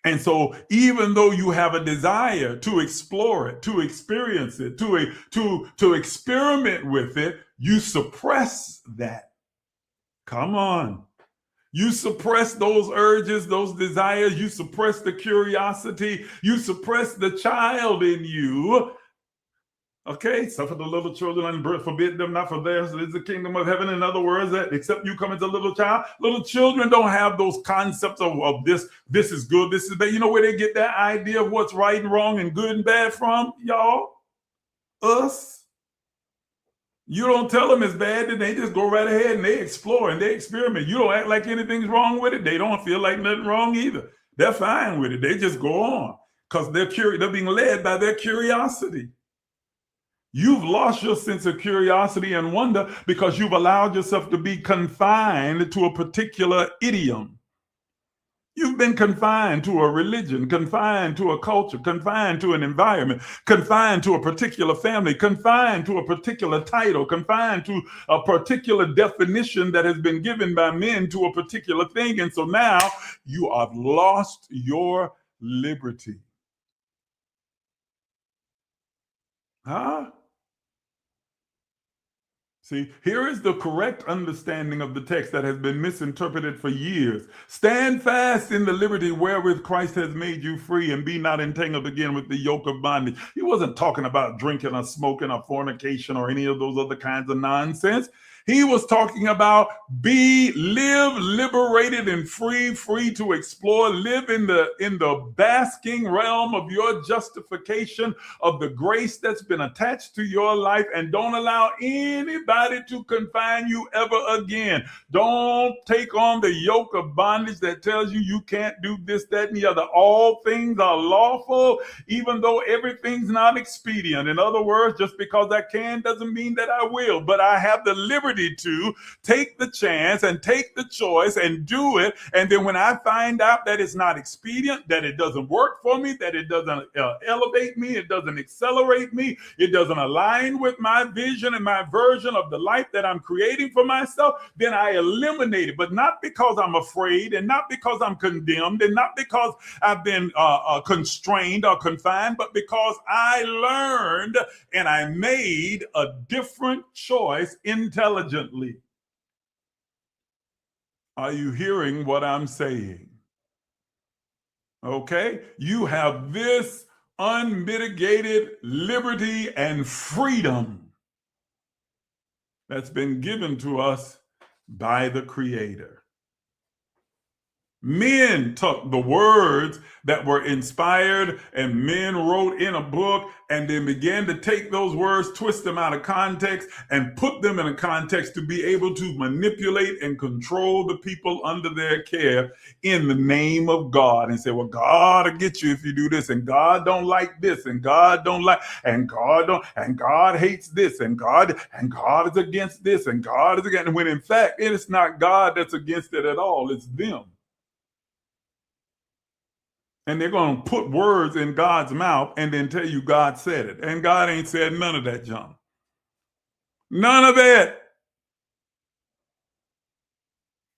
C: And so even though you have a desire to explore it, to experience it, to experiment with it, you suppress that. Come on. You suppress those urges, those desires. You suppress the curiosity. You suppress the child in you. Okay, suffer the little children and forbid them not, for theirs is the kingdom of heaven. In other words, that except you come as a little child, little children don't have those concepts of this is good, this is bad. You know where they get that idea of what's right and wrong and good and bad from, y'all? Us. You don't tell them it's bad, then they just go right ahead and they explore and they experiment. You don't act like anything's wrong with it. They don't feel like nothing wrong either. They're fine with it. They just go on because they're being led by their curiosity. You've lost your sense of curiosity and wonder because you've allowed yourself to be confined to a particular idiom. You've been confined to a religion, confined to a culture, confined to an environment, confined to a particular family, confined to a particular title, confined to a particular definition that has been given by men to a particular thing. And so now you have lost your liberty. Huh? See, here is the correct understanding of the text that has been misinterpreted for years. Stand fast in the liberty wherewith Christ has made you free, and be not entangled again with the yoke of bondage. He wasn't talking about drinking or smoking or fornication or any of those other kinds of nonsense. He was talking about live liberated and free to explore, live in the basking realm of your justification of the grace that's been attached to your life, and don't allow anybody to confine you ever again. Don't take on the yoke of bondage that tells you you can't do this, that, and the other. All things are lawful, even though everything's not expedient. In other words, just because I can doesn't mean that I will, but I have the liberty to take the chance and take the choice and do it. And then when I find out that it's not expedient, that it doesn't work for me, that it doesn't elevate me, it doesn't accelerate me, it doesn't align with my vision and my version of the life that I'm creating for myself, then I eliminate it. But not because I'm afraid, and not because I'm condemned, and not because I've been constrained or confined, but because I learned and I made a different choice intelligently. Are you hearing what I'm saying? Okay? You have this unmitigated liberty and freedom that's been given to us by the Creator. Men took the words that were inspired and men wrote in a book and then began to take those words, twist them out of context, and put them in a context to be able to manipulate and control the people under their care in the name of God, and say, well, God will get you if you do this, and God don't like this, and God don't like, and God don't, and God hates this, and God is against this, and God is against, when in fact it is not God that's against it at all, it's them. And they're going to put words in God's mouth and then tell you God said it. And God ain't said none of that junk. None of it.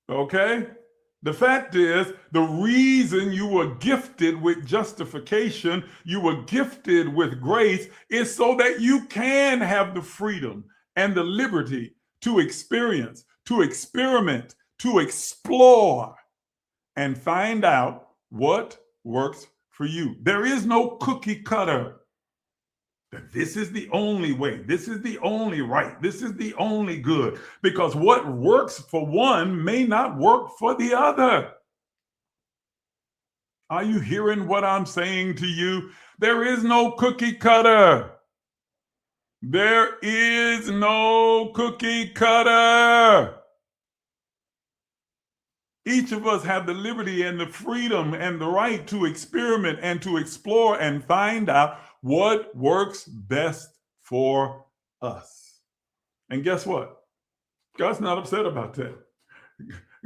C: Okay? The fact is, the reason you were gifted with justification, you were gifted with grace, is so that you can have the freedom and the liberty to experience, to experiment, to explore, and find out what works for you. There is no cookie cutter. This is the only way. This is the only right. This is the only good. Because what works for one may not work for the other. Are you hearing what I'm saying to you? There is no cookie cutter. There is no cookie cutter. Each of us have the liberty and the freedom and the right to experiment and to explore and find out what works best for us. And guess what? God's not upset about that.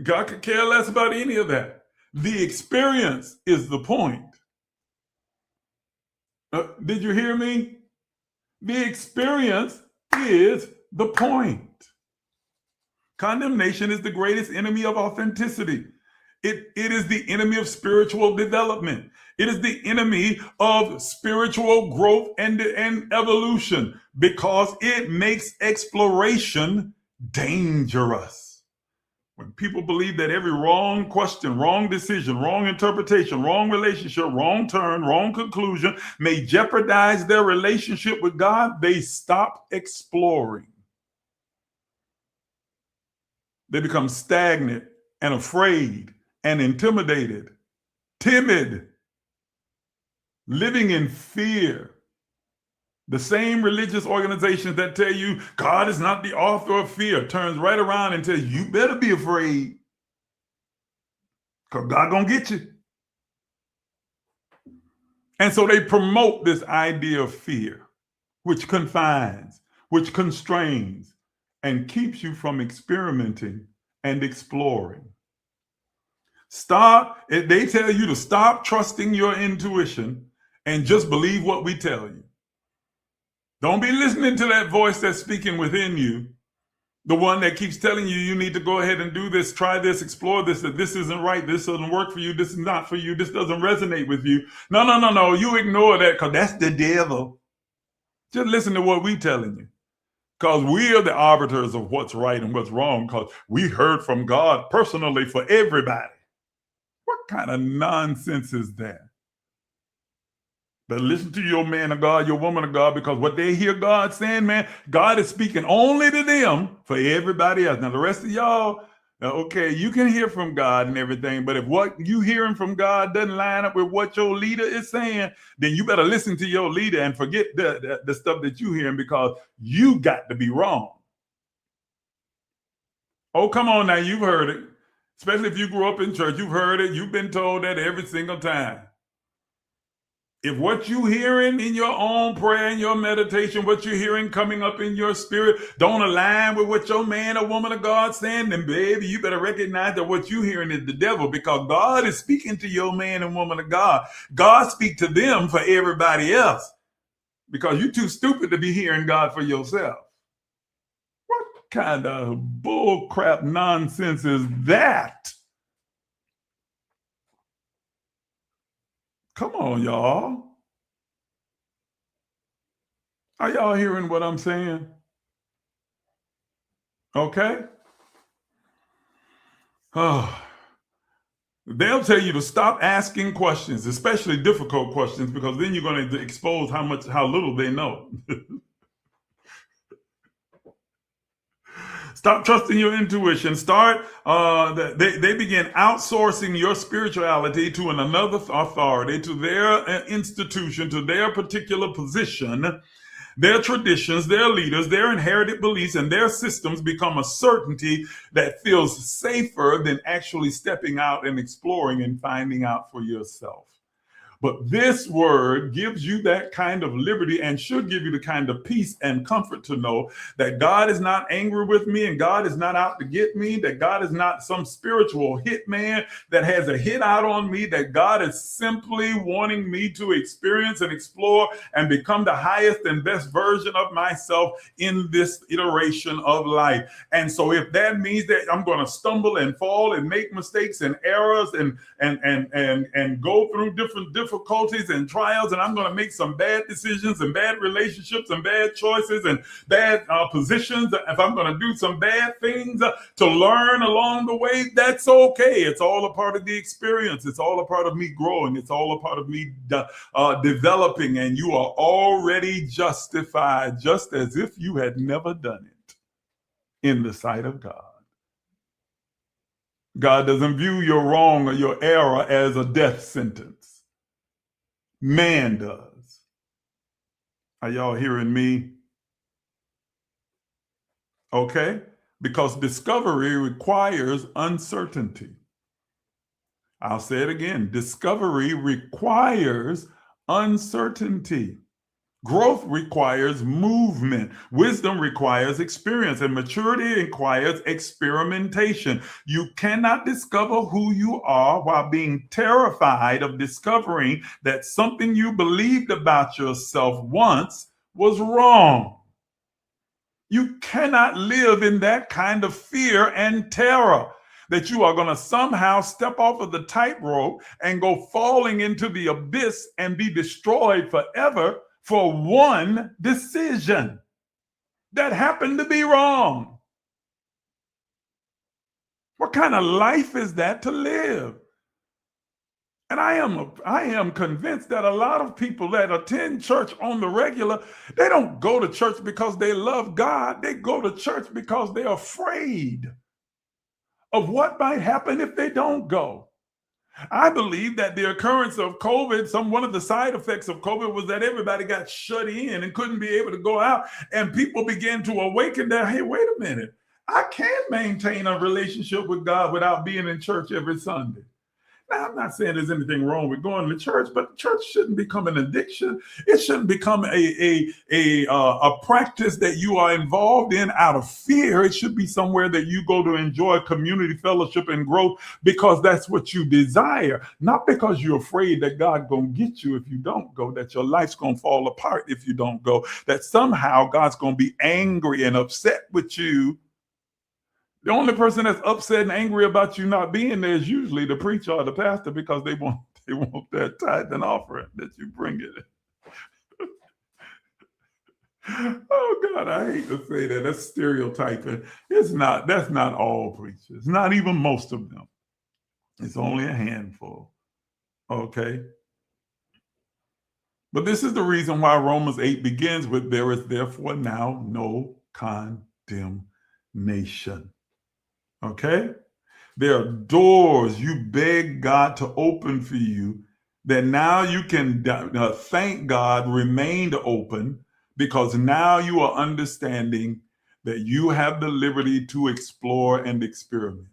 C: God could care less about any of that. The experience is the point. Did you hear me? The experience is the point. Condemnation is the greatest enemy of authenticity. It is the enemy of spiritual development. It is the enemy of spiritual growth and evolution, because it makes exploration dangerous. When people believe that every wrong question, wrong decision, wrong interpretation, wrong relationship, wrong turn, wrong conclusion may jeopardize their relationship with God, they stop exploring. They become stagnant and afraid and intimidated, timid, living in fear. The same religious organizations that tell you God is not the author of fear turns right around and tells you better be afraid because God gonna get you. And so they promote this idea of fear, which confines, which constrains, and keeps you from experimenting and exploring. They tell you to stop trusting your intuition and just believe what we tell you. Don't be listening to that voice that's speaking within you, the one that keeps telling you you need to go ahead and do this, try this, explore this, that this isn't right, this doesn't work for you, this is not for you, this doesn't resonate with you. No. You ignore that because that's the devil. Just listen to what we're telling you. Because we are the arbiters of what's right and what's wrong, because we heard from God personally for everybody. What kind of nonsense is that? But listen to your man of God, your woman of God, because what they hear God saying, man, God is speaking only to them for everybody else. Now, the rest of y'all, okay, you can hear from God and everything, but if what you hearing from God doesn't line up with what your leader is saying, then you better listen to your leader and forget the stuff that you hearing, because you got to be wrong. Oh, come on now, you've heard it. Especially if you grew up in church, you've heard it. You've been told that every single time. If what you're hearing in your own prayer and your meditation, what you're hearing coming up in your spirit, don't align with what your man or woman of God saying, then baby, you better recognize that what you're hearing is the devil, because God is speaking to your man and woman of God. God speak to them for everybody else, because you're too stupid to be hearing God for yourself. What kind of bull crap nonsense is that? Come on, y'all. Are y'all hearing what I'm saying? Okay. Oh, they'll tell you to stop asking questions, especially difficult questions, because then you're going to expose how little they know. Stop trusting your intuition. They begin outsourcing your spirituality to another authority, to their institution, to their particular position. Their traditions, their leaders, their inherited beliefs, and their systems become a certainty that feels safer than actually stepping out and exploring and finding out for yourself. But this word gives you that kind of liberty and should give you the kind of peace and comfort to know that God is not angry with me and God is not out to get me, that God is not some spiritual hitman that has a hit out on me, that God is simply wanting me to experience and explore and become the highest and best version of myself in this iteration of life. And so if that means that I'm going to stumble and fall and make mistakes and errors and go through different difficulties and trials, and I'm going to make some bad decisions and bad relationships and bad choices and bad positions, if I'm going to do some bad things to learn along the way, that's okay. It's all a part of the experience. It's all a part of me growing. It's all a part of me developing, and you are already justified, just as if you had never done it in the sight of God. God doesn't view your wrong or your error as a death sentence. Man does. Are y'all hearing me? Okay? Because discovery requires uncertainty. I'll say it again. Discovery requires uncertainty. Growth requires movement. Wisdom requires experience, and maturity requires experimentation. You cannot discover who you are while being terrified of discovering that something you believed about yourself once was wrong. You cannot live in that kind of fear and terror that you are going to somehow step off of the tightrope and go falling into the abyss and be destroyed forever for one decision that happened to be wrong. What kind of life is that to live? And I am convinced that a lot of people that attend church on the regular, they don't go to church because they love God. They go to church because they're afraid of what might happen if they don't go. I believe that the occurrence of COVID, one of the side effects of COVID was that everybody got shut in and couldn't be able to go out. And people began to awaken that, hey, wait a minute. I can maintain a relationship with God without being in church every Sunday. Now, I'm not saying there's anything wrong with going to church, but church shouldn't become an addiction. It shouldn't become a practice that you are involved in out of fear. It should be somewhere that you go to enjoy community fellowship and growth because that's what you desire, not because you're afraid that God's going to get you if you don't go, that your life's going to fall apart if you don't go, that somehow God's going to be angry and upset with you. The only person that's upset and angry about you not being there is usually the preacher or the pastor because they want that tithe and offering that you bring it. Oh God, I hate to say that. That's stereotyping. That's not all preachers, not even most of them. It's only a handful. Okay. But this is the reason why Romans 8 begins with, there is therefore now no condemnation. Okay? There are doors you beg God to open for you that now you can thank God remained open because now you are understanding that you have the liberty to explore and experiment,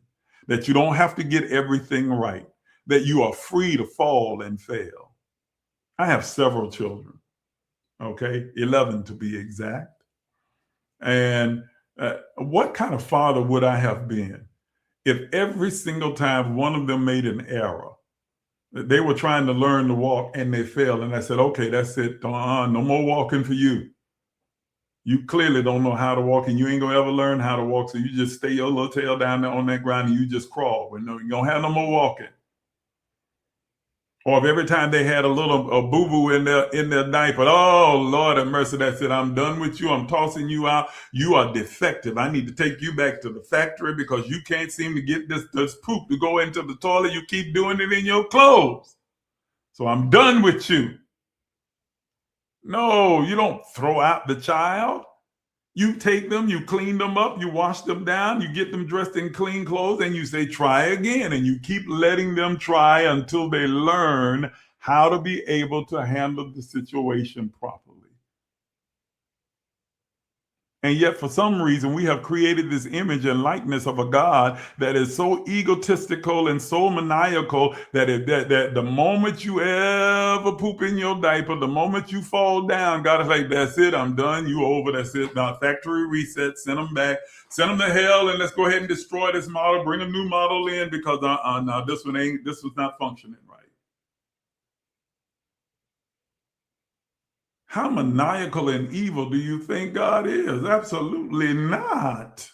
C: that you don't have to get everything right, that you are free to fall and fail. I have several children, okay? 11 to be exact. And what kind of father would I have been if every single time one of them made an error, they were trying to learn to walk and they failed, and I said, okay, that's it. No more walking for you. You clearly don't know how to walk and you ain't gonna ever learn how to walk. So you just stay your little tail down there on that ground and you just crawl. You don't have no more walking. Or if every time they had a boo-boo in their diaper, oh, Lord have mercy, that's it. I'm done with you. I'm tossing you out. You are defective. I need to take you back to the factory because you can't seem to get this poop to go into the toilet. You keep doing it in your clothes. So I'm done with you. No, you don't throw out the child. You take them, you clean them up, you wash them down, you get them dressed in clean clothes, and you say, try again. And you keep letting them try until they learn how to be able to handle the situation properly. And yet, for some reason, we have created this image and likeness of a God that is so egotistical and so maniacal that the moment you ever poop in your diaper, the moment you fall down, God is like, that's it, I'm done, you over, that's it. Now, factory reset, send them back, send them to hell, and let's go ahead and destroy this model, bring a new model in because no, this was not functioning right. How maniacal and evil do you think God is? Absolutely not.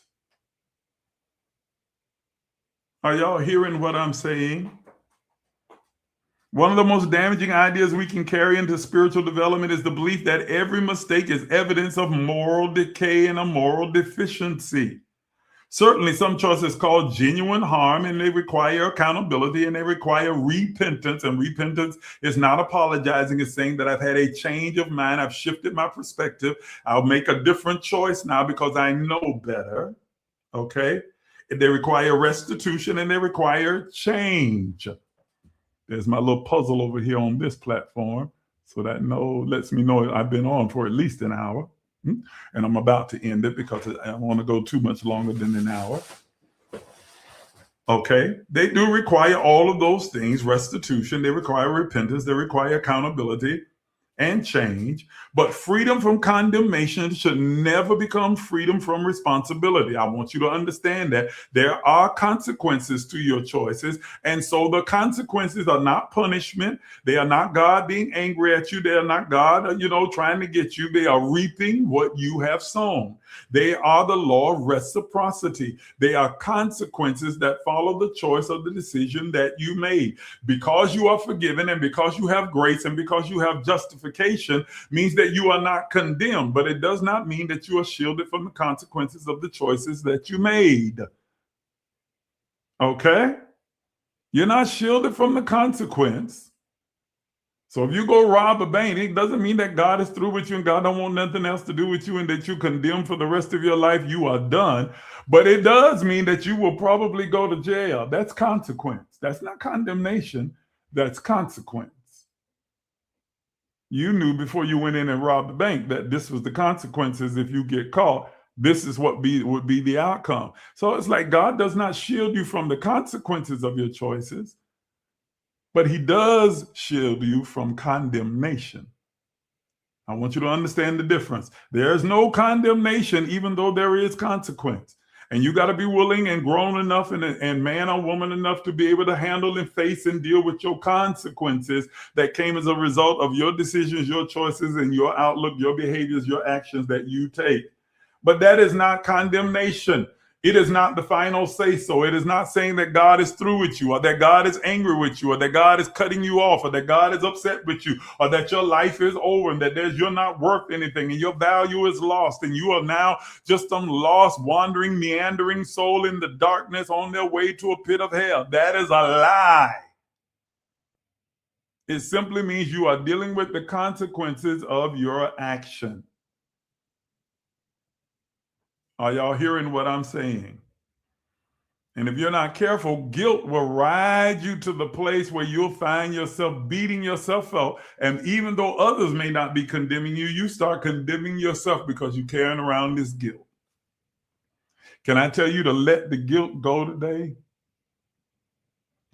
C: Are y'all hearing what I'm saying? One of the most damaging ideas we can carry into spiritual development is the belief that every mistake is evidence of moral decay and a moral deficiency. Certainly, some choices cause genuine harm and they require accountability and they require repentance. And repentance is not apologizing, it's saying that I've had a change of mind. I've shifted my perspective. I'll make a different choice now because I know better. Okay? They require restitution and they require change. There's my little puzzle over here on this platform. So that lets me know I've been on for at least an hour. And I'm about to end it because I don't want to go too much longer than an hour. Okay, they do require all of those things, restitution, they require repentance, they require accountability and change, but freedom from condemnation should never become freedom from responsibility. I want you to understand that there are consequences to your choices, and so the consequences are not punishment. They are not God being angry at you. They are not God, trying to get you. They are reaping what you have sown. They are the law of reciprocity. They are consequences that follow the choice of the decision that you made. Because you are forgiven and because you have grace and because you have justification means that you are not condemned, but it does not mean that you are shielded from the consequences of the choices that you made. Okay? You're not shielded from the consequence. So if you go rob a bank, it doesn't mean that God is through with you and God don't want nothing else to do with you and that you're condemned for the rest of your life. You are done. But it does mean that you will probably go to jail. That's consequence. That's not condemnation. That's consequence. You knew before you went in and robbed the bank that this was the consequences if you get caught. This is what would be the outcome. So it's like God does not shield you from the consequences of your choices, but he does shield you from condemnation. I want you to understand the difference. There is no condemnation, even though there is consequence. And you got to be willing and grown enough and man or woman enough to be able to handle and face and deal with your consequences that came as a result of your decisions, your choices, and your outlook, your behaviors, your actions that you take. But that is not condemnation. It is not the final say so. It is not saying that God is through with you or that God is angry with you or that God is cutting you off or that God is upset with you or that your life is over and that you're not worth anything and your value is lost and you are now just some lost, wandering, meandering soul in the darkness on their way to a pit of hell. That is a lie. It simply means you are dealing with the consequences of your action. Are y'all hearing what I'm saying? And if you're not careful, guilt will ride you to the place where you'll find yourself beating yourself up. And even though others may not be condemning you, you start condemning yourself because you're carrying around this guilt. Can I tell you to let the guilt go today?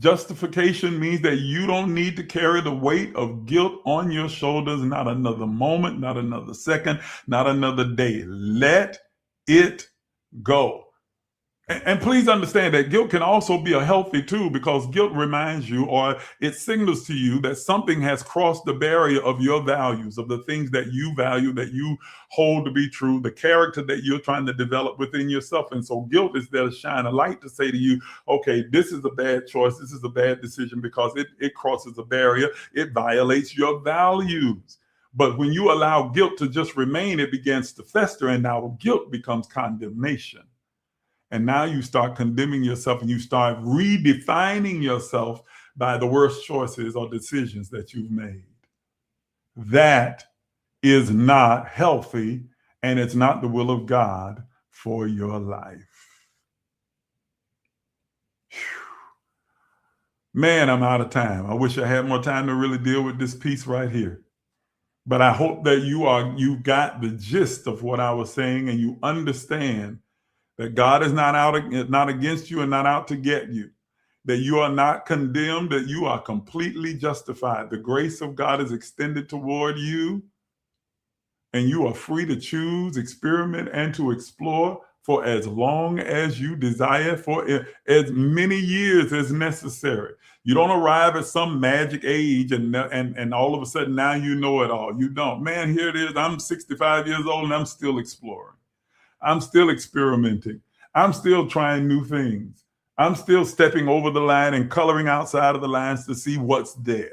C: Justification means that you don't need to carry the weight of guilt on your shoulders, not another moment, not another second, not another day. Let it go. And please understand that guilt can also be a healthy tool because guilt reminds you or it signals to you that something has crossed the barrier of your values, of the things that you value, that you hold to be true, the character that you're trying to develop within yourself. And so guilt is there to shine a light to say to you, okay, this is a bad choice. This is a bad decision because it crosses a barrier. It violates your values. But when you allow guilt to just remain, it begins to fester and now guilt becomes condemnation. And now you start condemning yourself and you start redefining yourself by the worst choices or decisions that you've made. That is not healthy and it's not the will of God for your life. Whew. Man, I'm out of time. I wish I had more time to really deal with this piece right here. But I hope that you got the gist of what I was saying and you understand that God is not against you and not out to get you, that you are not condemned, that you are completely justified. The grace of God is extended toward you, and you are free to choose, experiment, and to explore for as long as you desire, for as many years as necessary. You don't arrive at some magic age and all of a sudden now you know it all. You don't. Man, here it is. I'm 65 years old and I'm still exploring. I'm still experimenting. I'm still trying new things. I'm still stepping over the line and coloring outside of the lines to see what's there.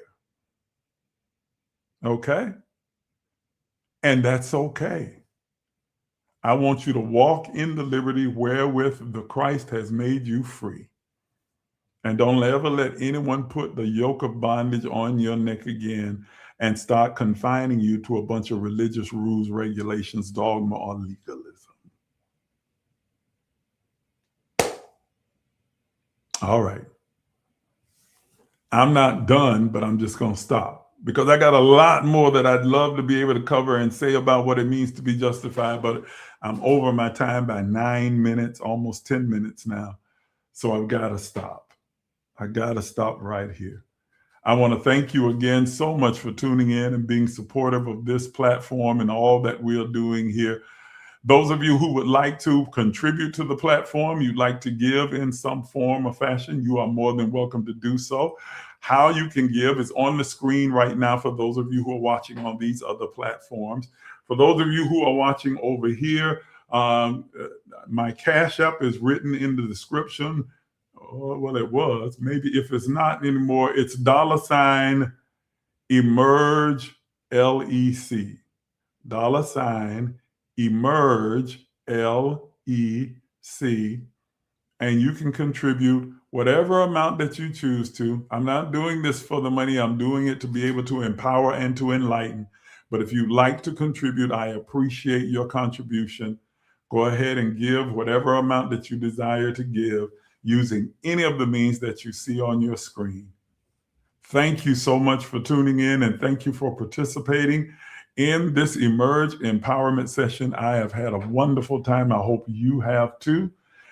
C: Okay? And that's okay. I want you to walk in the liberty wherewith the Christ has made you free. And don't ever let anyone put the yoke of bondage on your neck again and start confining you to a bunch of religious rules, regulations, dogma, or legalism. All right. I'm not done, but I'm just going to stop because I got a lot more that I'd love to be able to cover and say about what it means to be justified, but I'm over my time by 9 minutes, almost 10 minutes now. So I've got to stop. I got to stop right here. I want to thank you again so much for tuning in and being supportive of this platform and all that we're doing here. Those of you who would like to contribute to the platform, you'd like to give in some form or fashion, you are more than welcome to do so. How you can give is on the screen right now for those of you who are watching on these other platforms. For those of you who are watching over here, my CashApp is written in the description. Well, it was. Maybe if it's not anymore, it's $ emergelec. $emergelec. and you can contribute whatever amount that you choose to. I'm not doing this for the money. I'm doing it to be able to empower and to enlighten. But if you'd like to contribute, I appreciate your contribution. Go ahead and give whatever amount that you desire to give using any of the means that you see on your screen. Thank you so much for tuning in, and thank you for participating in this Emerge Empowerment session. I have had a wonderful time. I hope you have too,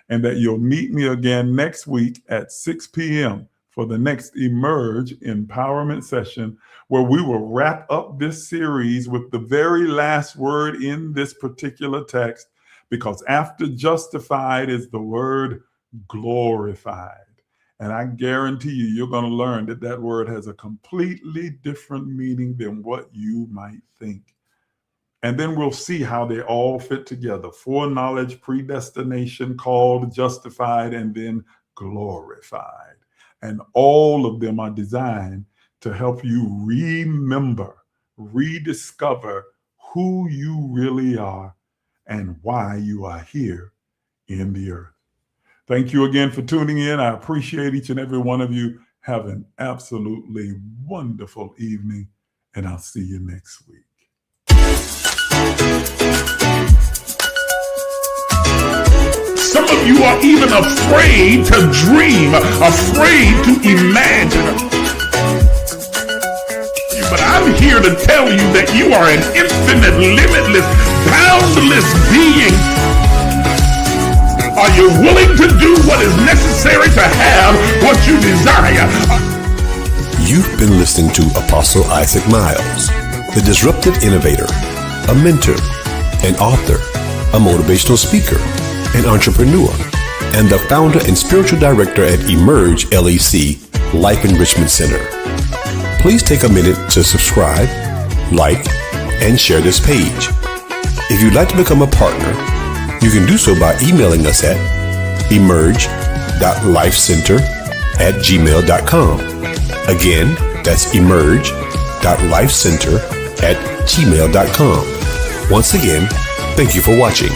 C: and that you'll meet me again next week at 6 p.m. for the next Emerge Empowerment session, where we will wrap up this series with the very last word in this particular text, because after justified is the word glorified. And I guarantee you, you're going to learn that that word has a completely different meaning than what you might think. And then we'll see how they all fit together. Foreknowledge, predestination, called, justified, and then glorified. And all of them are designed to help you remember, rediscover who you really are and why you are here in the earth. Thank you again for tuning in. I appreciate each and every one of you. Have an absolutely wonderful evening, and I'll see you next week.
A: Some of you are even afraid to dream, afraid to imagine. But I'm here to tell you that you are an infinite, limitless, boundless being. Are you willing to do what is necessary to have what you desire?
B: You've been listening to Apostle Isaac Miles, the disruptive innovator, a mentor, an author, a motivational speaker, an entrepreneur, and the founder and spiritual director at Emerge LEC Life Enrichment Center. Please take a minute to subscribe, like, and share this page. If you'd like to become a partner, you can do so by emailing us at emerge.lifecenter@gmail.com. Again, that's emerge.lifecenter@gmail.com. Once again, thank you for watching.